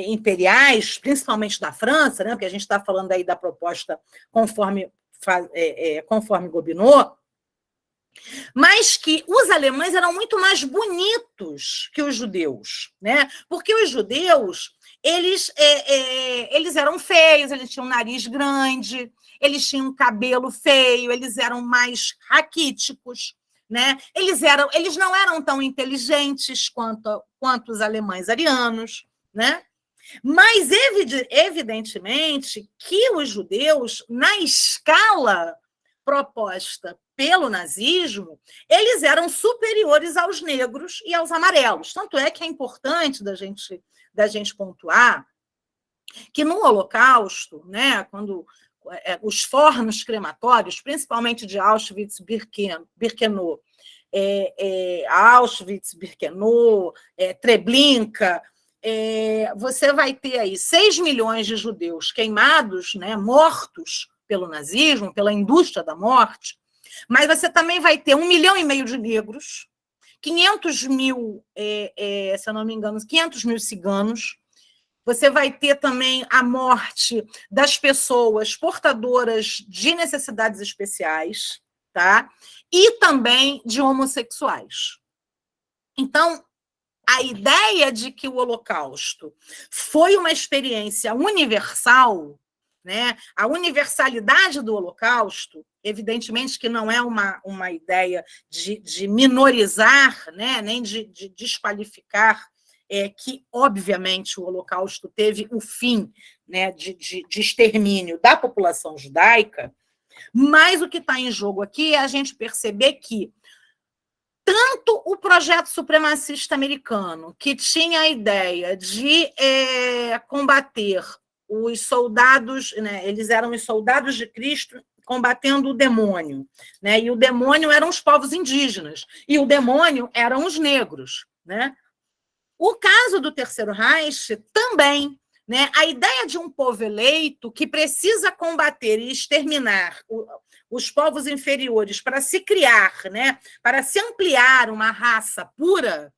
imperiais, principalmente da França, né, porque a gente está falando aí da proposta conforme Gobineau, mas que os alemães eram muito mais bonitos que os judeus, né? Porque os judeus eles eram feios, eles tinham um nariz grande, eles tinham um cabelo feio, eles eram mais raquíticos, né? Eles não eram tão inteligentes quanto os alemães arianos, né? Mas, evidentemente, que os judeus, na escala proposta pelo nazismo, eles eram superiores aos negros e aos amarelos. Tanto é que é importante da gente pontuar que no Holocausto, né, quando os fornos crematórios, principalmente de Auschwitz-Birkenau, Auschwitz-Birkenau, Treblinka, você vai ter aí 6 milhões de judeus queimados, né, mortos pelo nazismo, pela indústria da morte, mas você também vai ter 1,5 milhão de negros, 500 mil, se eu não me engano, 500 mil ciganos, você vai ter também a morte das pessoas portadoras de necessidades especiais, tá? E também de homossexuais. Então, a ideia de que o Holocausto foi uma experiência universal, né? A universalidade do Holocausto, evidentemente que não é uma ideia de minorizar, né? Nem de desqualificar, que, obviamente, o Holocausto teve o fim, né, de extermínio da população judaica, mas o que está em jogo aqui é a gente perceber que tanto o projeto supremacista americano, que tinha a ideia de combater os soldados, né, eles eram os soldados de Cristo combatendo o demônio, né, e o demônio eram os povos indígenas, e o demônio eram os negros, né? O caso do Terceiro Reich também, né? A ideia de um povo eleito que precisa combater e exterminar os povos inferiores para se criar, né? Para se ampliar uma raça pura,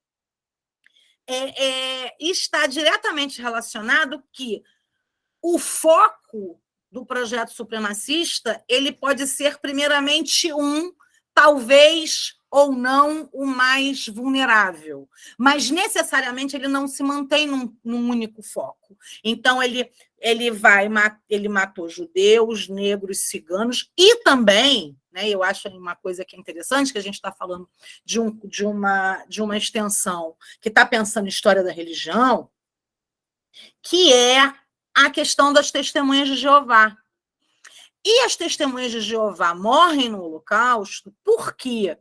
está diretamente relacionado que o foco do projeto supremacista ele pode ser, primeiramente, talvez ou não o mais vulnerável, mas necessariamente ele não se mantém num único foco. Então, ele matou judeus, negros, ciganos e também, né, eu acho uma coisa que é interessante, que a gente está falando de uma extensão que está pensando em história da religião, que é a questão das testemunhas de Jeová. E as testemunhas de Jeová morrem no Holocausto porque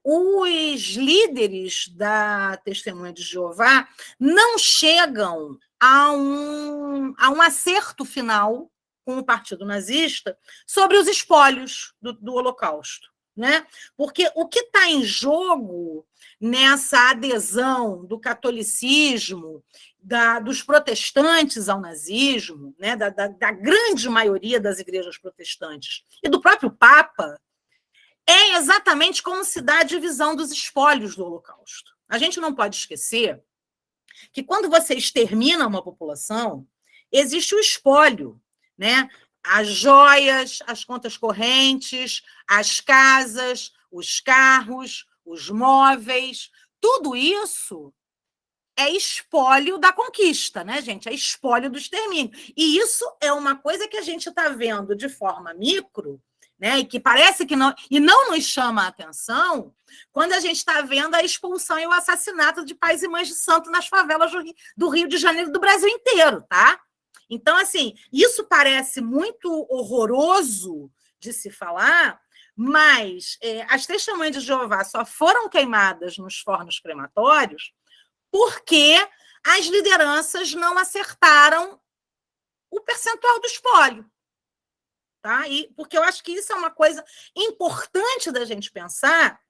os líderes da Testemunha de Jeová não chegam a um acerto final com o Partido Nazista sobre os espólios do Holocausto, né? Porque o que está em jogo nessa adesão do catolicismo, dos protestantes ao nazismo, né? da grande maioria das igrejas protestantes e do próprio Papa, é exatamente como se dá a divisão dos espólios do Holocausto. A gente não pode esquecer que quando você extermina uma população, existe o espólio, né? As joias, as contas correntes, as casas, os carros, os móveis, tudo isso é espólio da conquista, né, gente? É espólio do extermínio. E isso é uma coisa que a gente está vendo de forma micro, né, e que parece que não nos chama a atenção quando a gente está vendo a expulsão e o assassinato de pais e mães de santo nas favelas do Rio de Janeiro e do Brasil inteiro, tá? Então, assim, isso parece muito horroroso de se falar, mas as testemunhas de Jeová só foram queimadas nos fornos crematórios porque as lideranças não acertaram o percentual do espólio. Tá? Porque eu acho que isso é uma coisa importante da gente pensar,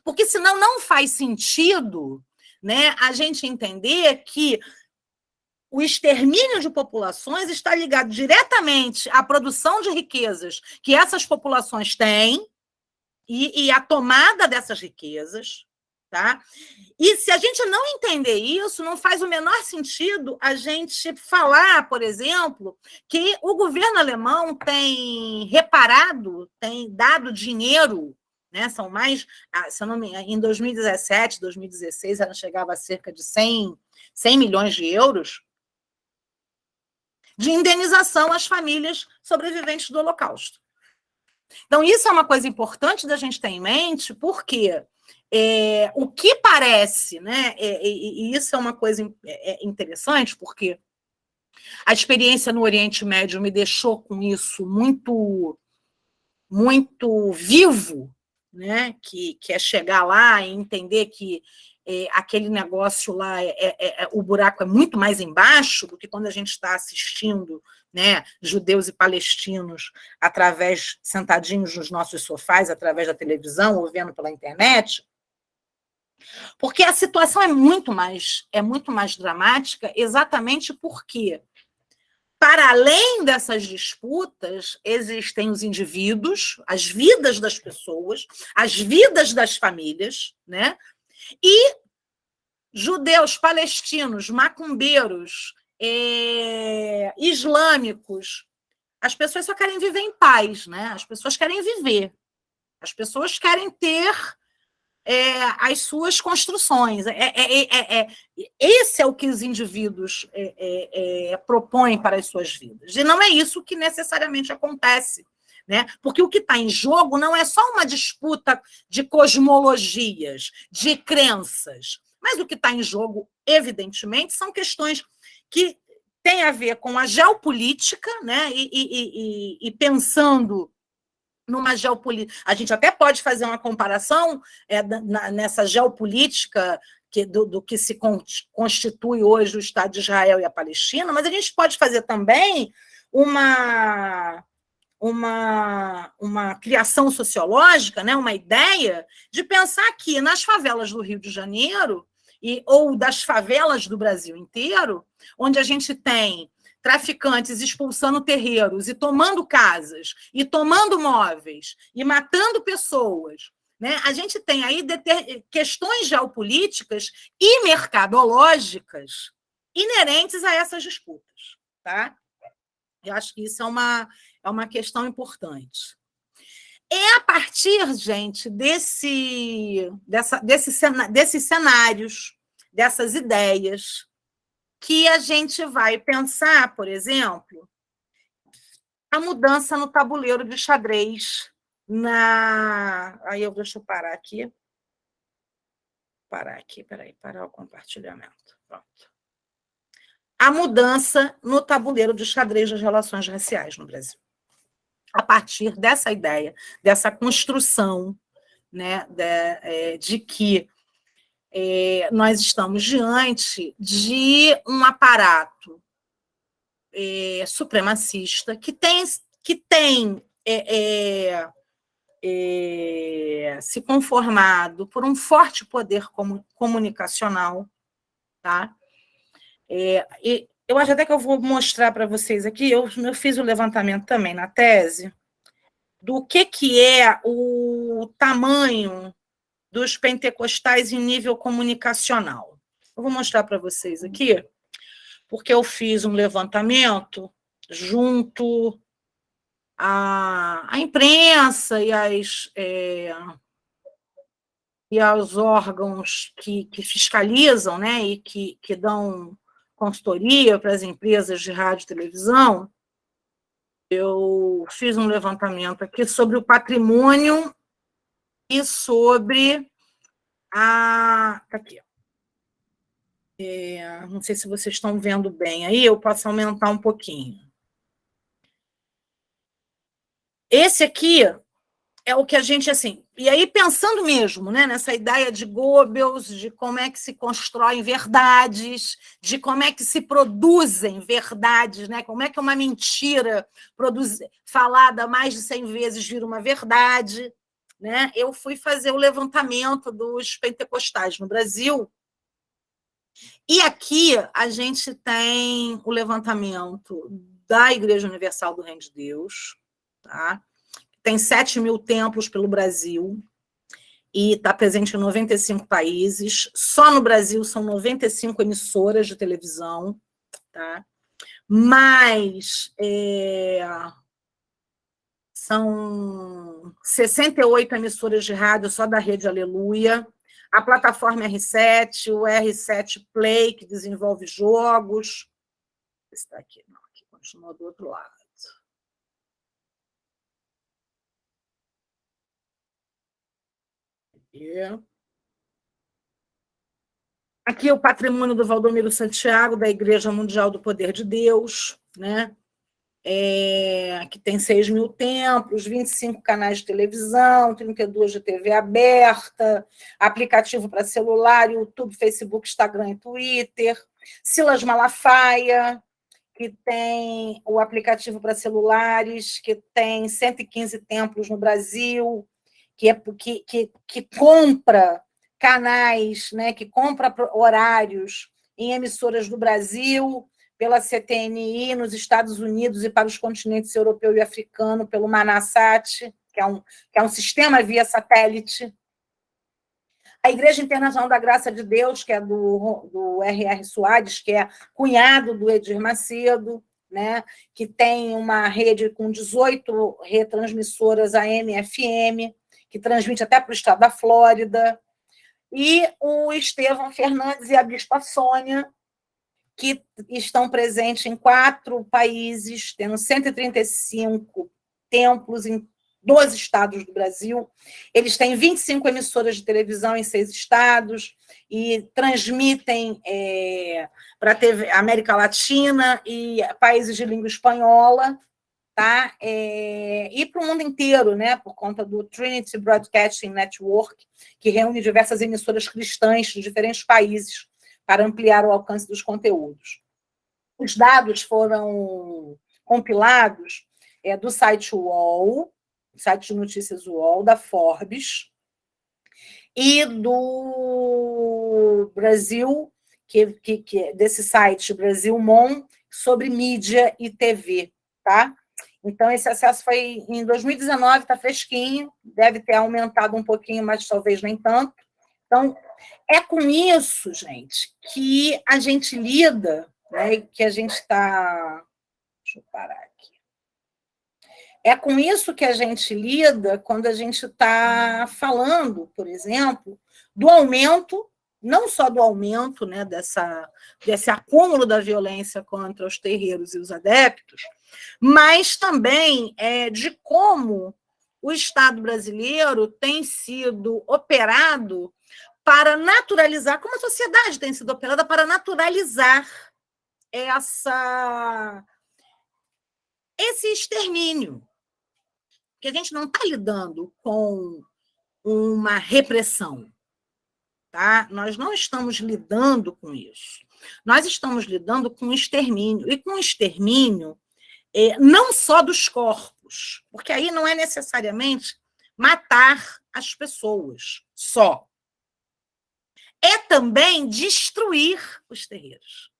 porque senão não faz sentido, né, a gente entender que o extermínio de populações está ligado diretamente à produção de riquezas que essas populações têm e à tomada dessas riquezas, tá? E se a gente não entender isso, não faz o menor sentido a gente falar, por exemplo, que o governo alemão tem reparado, tem dado dinheiro, né? São mais, se eu não me engano, em 2017, 2016, ela chegava a cerca de 100 milhões de euros de indenização às famílias sobreviventes do Holocausto. Então, isso é uma coisa importante da gente ter em mente, porque o que parece, né, e isso é uma coisa interessante, porque a experiência no Oriente Médio me deixou com isso muito, muito vivo, né, que é chegar lá e entender que aquele negócio lá, o buraco é muito mais embaixo do que quando a gente está assistindo, né, judeus e palestinos sentadinhos nos nossos sofás, através da televisão, ou vendo pela internet, porque a situação é muito mais dramática, exatamente porque, para além dessas disputas, existem os indivíduos, as vidas das pessoas, as vidas das famílias, né? E judeus, palestinos, macumbeiros, islâmicos, as pessoas só querem viver em paz, né? As pessoas querem viver, as pessoas querem ter as suas construções. Esse é o que os indivíduos propõem para as suas vidas. E não é isso que necessariamente acontece, né? Porque o que está em jogo não é só uma disputa de cosmologias, de crenças, mas o que está em jogo, evidentemente, são questões que têm a ver com a geopolítica, né? E pensando numa geopolítica. A gente até pode fazer uma comparação nessa geopolítica do que se constitui hoje o Estado de Israel e a Palestina, mas a gente pode fazer também uma criação sociológica, né, uma ideia de pensar que nas favelas do Rio de Janeiro ou das favelas do Brasil inteiro, onde a gente tem traficantes expulsando terreiros e tomando casas, e tomando móveis, e matando pessoas, né? A gente tem aí questões geopolíticas e mercadológicas inerentes a essas disputas, tá? Eu acho que isso é uma questão importante. É a partir, gente, desses cenários, dessas ideias, que a gente vai pensar, por exemplo, a mudança no tabuleiro de xadrez. Deixa eu parar aqui. Parar o compartilhamento. Pronto. A mudança no tabuleiro de xadrez das relações raciais no Brasil. A partir dessa ideia, dessa construção, né, de que nós estamos diante de um aparato supremacista que tem se conformado por um forte poder comunicacional, tá? E eu acho até que eu vou mostrar para vocês aqui, eu fiz o levantamento também na tese, do que é o tamanho dos pentecostais em nível comunicacional. Eu vou mostrar para vocês aqui, porque eu fiz um levantamento junto à imprensa e aos órgãos que fiscalizam, né, e que dão consultoria para as empresas de rádio e televisão. Eu fiz um levantamento aqui sobre o patrimônio e sobre aqui. Não sei se vocês estão vendo bem aí, eu posso aumentar um pouquinho. Esse aqui é o que a gente, assim... E aí, pensando mesmo, né, nessa ideia de Goebbels, de como é que se constroem verdades, de como é que se produzem verdades, né, como é que uma mentira falada mais de 100 vezes vira uma verdade, né? Eu fui fazer o levantamento dos pentecostais no Brasil, e aqui a gente tem o levantamento da Igreja Universal do Reino de Deus, tá? Tem 7 mil templos pelo Brasil, e está presente em 95 países. Só no Brasil são 95 emissoras de televisão, tá? Mas são 68 emissoras de rádio só da Rede Aleluia, a plataforma R7, o R7 Play, que desenvolve jogos. Está aqui, não, aqui continua do outro lado. Aqui é o patrimônio do Valdomiro Santiago, da Igreja Mundial do Poder de Deus, né? Que tem 6 mil templos, 25 canais de televisão, 32 de TV aberta, aplicativo para celular, YouTube, Facebook, Instagram e Twitter. Silas Malafaia, que tem o aplicativo para celulares, que tem 115 templos no Brasil, que compra canais, né, que compra horários em emissoras do Brasil, pela CTNI nos Estados Unidos e para os continentes europeu e africano, pelo Manasat, que é um sistema via satélite. A Igreja Internacional da Graça de Deus, que é do R.R. Soares, que é cunhado do Edir Macedo, né, que tem uma rede com 18 retransmissoras AM e FM, que transmite até para o estado da Flórida. E o Estevão Fernandes e a Bispa Sônia, que estão presentes em 4 países, tendo 135 templos em 12 estados do Brasil. Eles têm 25 emissoras de televisão em 6 estados e transmitem para a América Latina e países de língua espanhola, tá? E para o mundo inteiro, né? Por conta do Trinity Broadcasting Network, que reúne diversas emissoras cristãs de diferentes países para ampliar o alcance dos conteúdos. Os dados foram compilados do site UOL, site de notícias UOL, da Forbes, e do Brasil, desse site Brasilmon, sobre mídia e TV, tá? Então, esse acesso foi em 2019, está fresquinho, deve ter aumentado um pouquinho, mas talvez nem tanto. Então, é com isso, gente, que a gente lida, né, que a gente está... Deixa eu parar aqui. É com isso que a gente lida quando a gente está falando, por exemplo, do aumento, não só do aumento, né, desse acúmulo da violência contra os terreiros e os adeptos, mas também de como o Estado brasileiro tem sido operado para naturalizar, como a sociedade tem sido operada para naturalizar esse extermínio. Que a gente não está lidando com uma repressão, tá? Nós não estamos lidando com isso. Nós estamos lidando com um extermínio, e com um extermínio não só dos corpos, porque aí não é necessariamente matar as pessoas só. É também destruir os terreiros.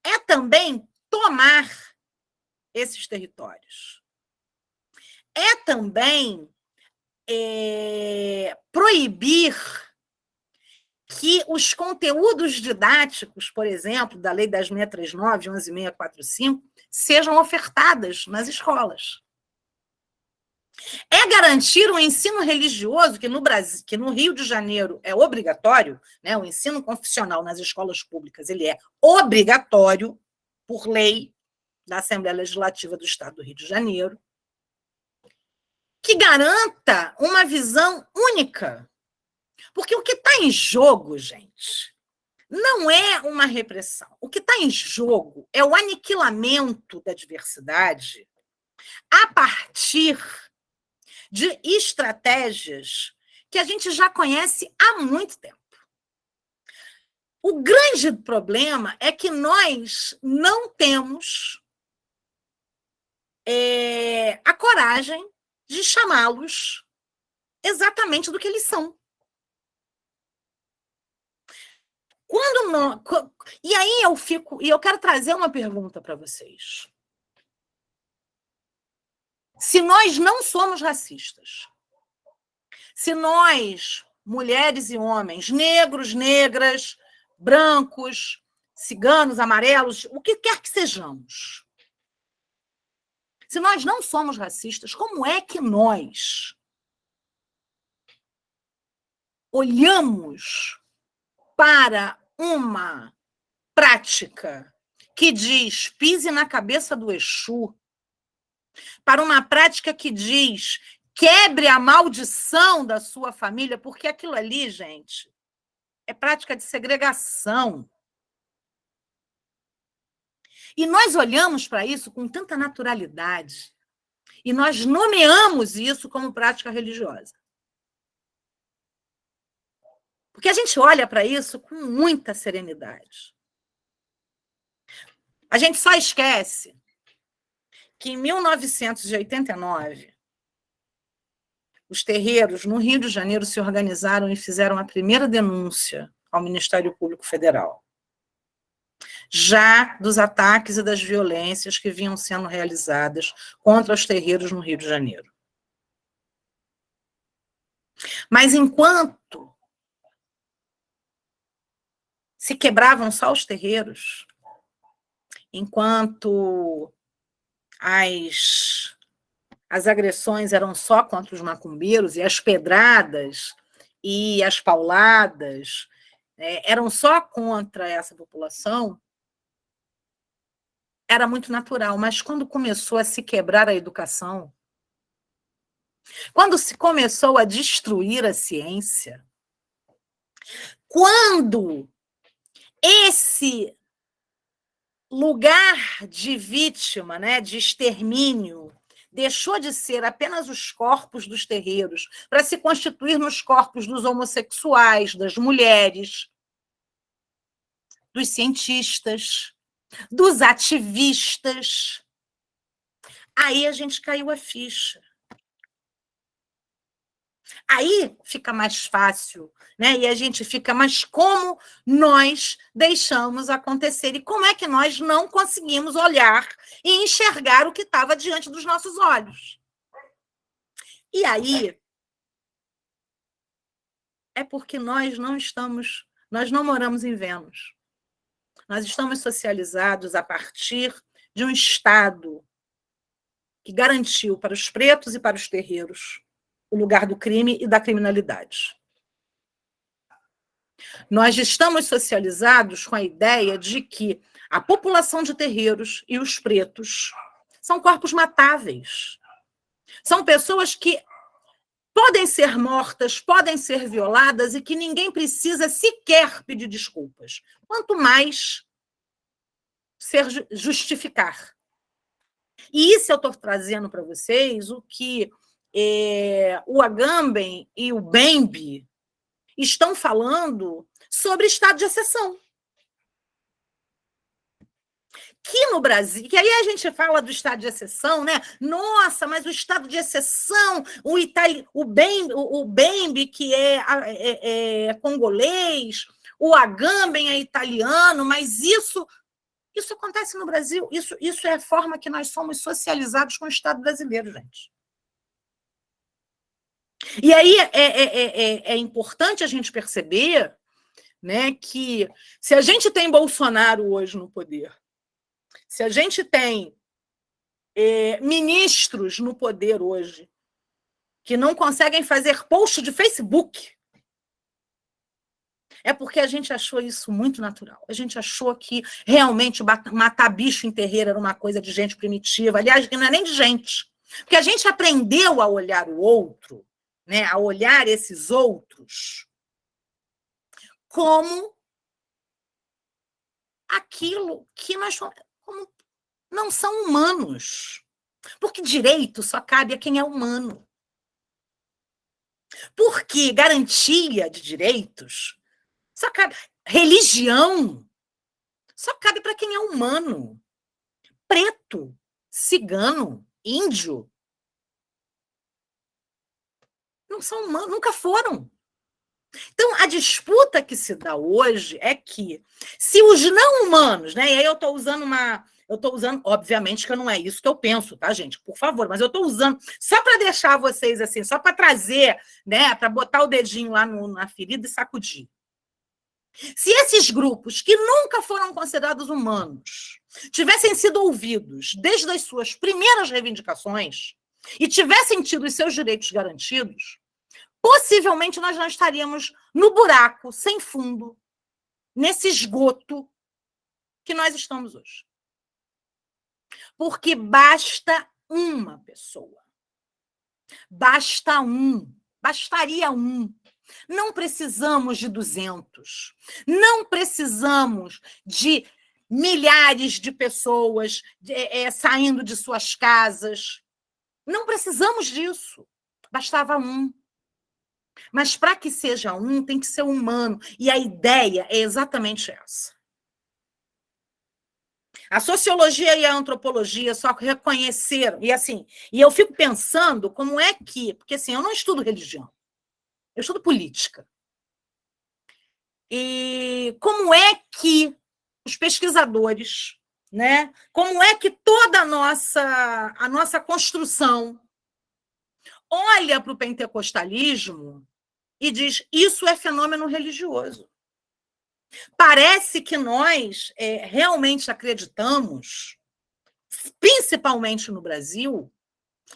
É também tomar esses territórios. É também proibir que os conteúdos didáticos, por exemplo, da Lei 10.639, 11.645, sejam ofertadas nas escolas. É garantir um ensino religioso que no Brasil, que no Rio de Janeiro é obrigatório, né? O ensino confessional nas escolas públicas ele é obrigatório por lei da Assembleia Legislativa do Estado do Rio de Janeiro, que garanta uma visão única. Porque o que está em jogo, gente, não é uma repressão. O que está em jogo é o aniquilamento da diversidade a partir de estratégias que a gente já conhece há muito tempo. O grande problema é que nós não temos a coragem de chamá-los exatamente do que eles são. E aí eu quero trazer uma pergunta para vocês. Se nós não somos racistas, Se nós, mulheres e homens, negros, negras, brancos, ciganos, amarelos, o que quer que sejamos, se nós não somos racistas, como é que nós olhamos para uma prática que diz pise na cabeça do Exu, para uma prática que diz quebre a maldição da sua família, porque aquilo ali, gente, é prática de segregação. E nós olhamos para isso com tanta naturalidade e nós nomeamos isso como prática religiosa. Porque a gente olha para isso com muita serenidade. A gente só esquece que em 1989, os terreiros no Rio de Janeiro se organizaram e fizeram a primeira denúncia ao Ministério Público Federal, já dos ataques e das violências que vinham sendo realizadas contra os terreiros no Rio de Janeiro. Mas enquanto se quebravam só os terreiros, enquanto as agressões eram só contra os macumbeiros e as pedradas e as pauladas eram só contra essa população, era muito natural. Mas quando começou a se quebrar a educação, quando se começou a destruir a ciência, quando esse lugar de vítima, né, de extermínio, deixou de ser apenas os corpos dos terreiros para se constituir nos corpos dos homossexuais, das mulheres, dos cientistas, dos ativistas, aí a gente caiu a ficha. Aí fica mais fácil, né? E a gente fica, mas como nós deixamos acontecer? E como é que nós não conseguimos olhar e enxergar o que estava diante dos nossos olhos? E aí é porque nós não moramos em Vênus. Nós estamos socializados a partir de um Estado que garantiu para os pretos e para os terreiros o lugar do crime e da criminalidade. Nós estamos socializados com a ideia de que a população de terreiros e os pretos são corpos matáveis. São pessoas que podem ser mortas, podem ser violadas e que ninguém precisa sequer pedir desculpas. Quanto mais justificar. E isso eu estou trazendo para vocês o que o Agamben e o Bembe estão falando sobre estado de exceção. Que no Brasil, que aí a gente fala do estado de exceção, né? Nossa, mas o estado de exceção, o Bembe, que é congolês, o Agamben é italiano, mas isso acontece no Brasil. Isso é a forma que nós somos socializados com o Estado brasileiro, gente. E aí é importante a gente perceber, né, que se a gente tem Bolsonaro hoje no poder, se a gente tem ministros no poder hoje que não conseguem fazer post de Facebook, é porque a gente achou isso muito natural. A gente achou que realmente matar bicho em terreiro era uma coisa de gente primitiva. Aliás, não é nem de gente. Porque a gente aprendeu a olhar o outro, né, a olhar esses outros como aquilo que nós como não são humanos. Porque direito só cabe a quem é humano. Porque garantia de direitos só cabe. Religião só cabe para quem é humano. Preto, cigano, índio. Não são humanos, nunca foram. Então, a disputa que se dá hoje é que, se os não humanos, né, e aí eu estou usando Eu estou usando, obviamente que não é isso que eu penso, tá, gente? Por favor, mas eu estou usando só para deixar vocês assim, só para trazer, né, para botar o dedinho lá na ferida e sacudir. Se esses grupos que nunca foram considerados humanos tivessem sido ouvidos desde as suas primeiras reivindicações e tivessem tido os seus direitos garantidos, possivelmente nós não estaríamos no buraco sem fundo, nesse esgoto que nós estamos hoje. Porque basta uma pessoa. Bastaria um. Não precisamos de 200. Não precisamos de milhares de pessoas saindo de suas casas. Não precisamos disso. Bastava um. Mas para que seja um, tem que ser humano. E a ideia é exatamente essa. A sociologia e a antropologia só reconheceram. E eu fico pensando como é que... Porque assim, eu não estudo religião. Eu estudo política. E como é que os pesquisadores, né, como é que toda a nossa construção olha para o pentecostalismo e diz isso é fenômeno religioso. Parece que nós realmente acreditamos, principalmente no Brasil,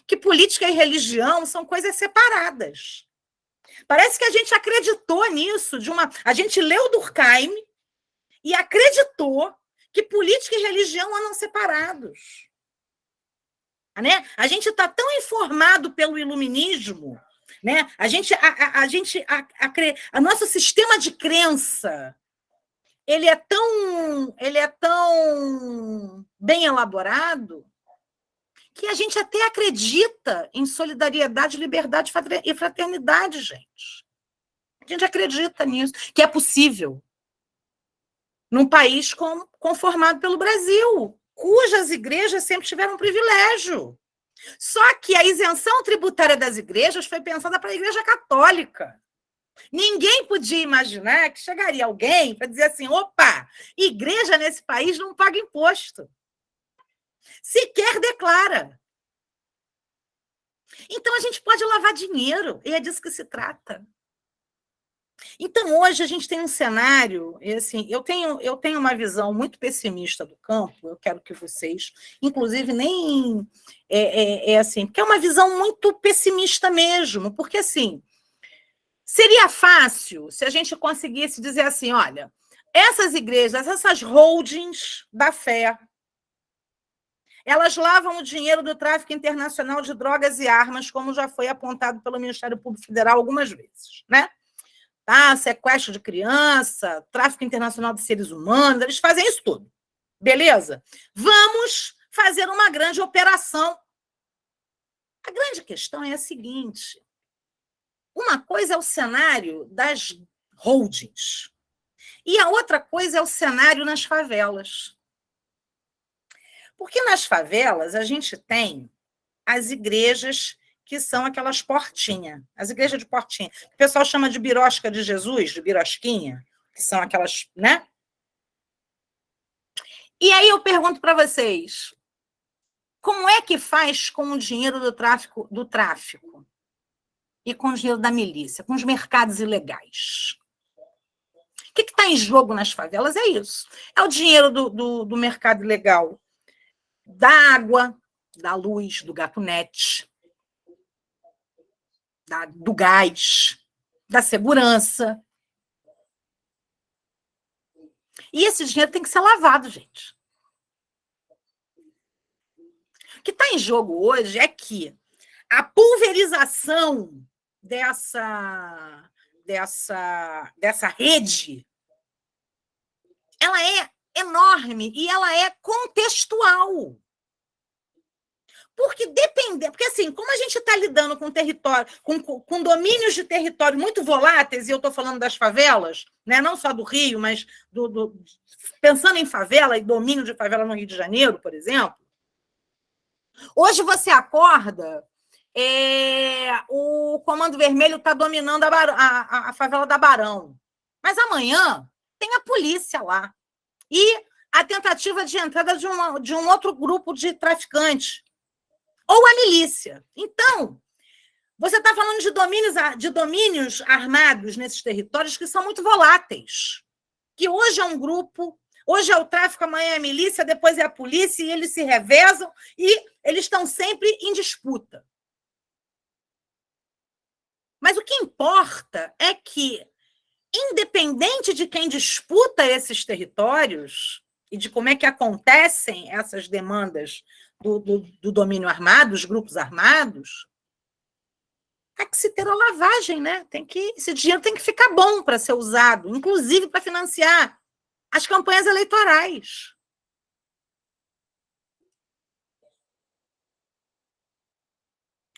que política e religião são coisas separadas. Parece que a gente acreditou nisso. A gente leu Durkheim e acreditou que política e religião andam separados. Né? A gente está tão informado pelo iluminismo, né? A nosso sistema de crença ele é tão bem elaborado que a gente até acredita em solidariedade, liberdade e fraternidade, gente. A gente acredita nisso, que é possível num país conformado pelo Brasil, cujas igrejas sempre tiveram privilégio. Só que a isenção tributária das igrejas foi pensada para a Igreja Católica. Ninguém podia imaginar que chegaria alguém para dizer assim, opa, igreja nesse país não paga imposto. Sequer declara. Então, a gente pode lavar dinheiro, e é disso que se trata. Então, hoje, a gente tem um cenário, e assim, eu tenho uma visão muito pessimista do campo, eu quero que vocês, inclusive, nem... assim, porque é uma visão muito pessimista mesmo, porque, assim, seria fácil se a gente conseguisse dizer assim, olha, essas igrejas, essas holdings da fé, elas lavam o dinheiro do tráfico internacional de drogas e armas, como já foi apontado pelo Ministério Público Federal algumas vezes, né? Tá? Sequestro de criança, tráfico internacional de seres humanos, eles fazem isso tudo. Beleza? Vamos fazer uma grande operação. A grande questão é a seguinte: uma coisa é o cenário das holdings, e a outra coisa é o cenário nas favelas. Porque nas favelas a gente tem as igrejas que são aquelas portinhas, as igrejas de portinha. O pessoal chama de birosca de Jesus, de birosquinha, que são aquelas, né? E aí eu pergunto para vocês, como é que faz com o dinheiro do tráfico e com o dinheiro da milícia, com os mercados ilegais? O que está em jogo nas favelas? É isso. É o dinheiro do mercado ilegal, da água, da luz, do gatunete, do gás, da segurança. E esse dinheiro tem que ser lavado, gente. O que está em jogo hoje é que a pulverização dessa rede, ela é enorme e ela é contextual. Porque porque assim, como a gente está lidando com território, com domínios de território muito voláteis, e eu estou falando das favelas, né, não só do Rio, mas pensando em favela e domínio de favela no Rio de Janeiro, por exemplo, hoje você acorda, o Comando Vermelho está dominando a favela da Barão, mas amanhã tem a polícia lá. E a tentativa de entrada de um outro grupo de traficantes, ou a milícia. Então, você está falando de domínios armados nesses territórios que são muito voláteis, que hoje é um grupo, hoje é o tráfico, amanhã é a milícia, depois é a polícia, e eles se revezam, e eles estão sempre em disputa. Mas o que importa é que, independente de quem disputa esses territórios e de como é que acontecem essas demandas do domínio armado, os grupos armados, tem que se ter a lavagem, né? Esse dinheiro tem que ficar bom para ser usado, inclusive para financiar as campanhas eleitorais.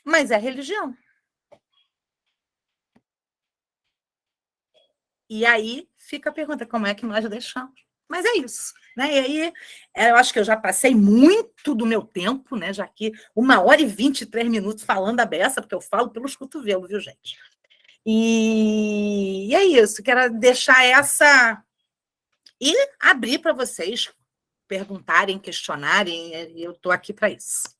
Mas é religião. E aí fica a pergunta, como é que nós deixamos? Mas é isso, né? E aí, eu acho que eu já passei muito do meu tempo, né? Já que 1h23 falando a beça, porque eu falo pelos cotovelos, viu, gente? E é isso, quero deixar essa... E abrir para vocês perguntarem, questionarem, eu estou aqui para isso.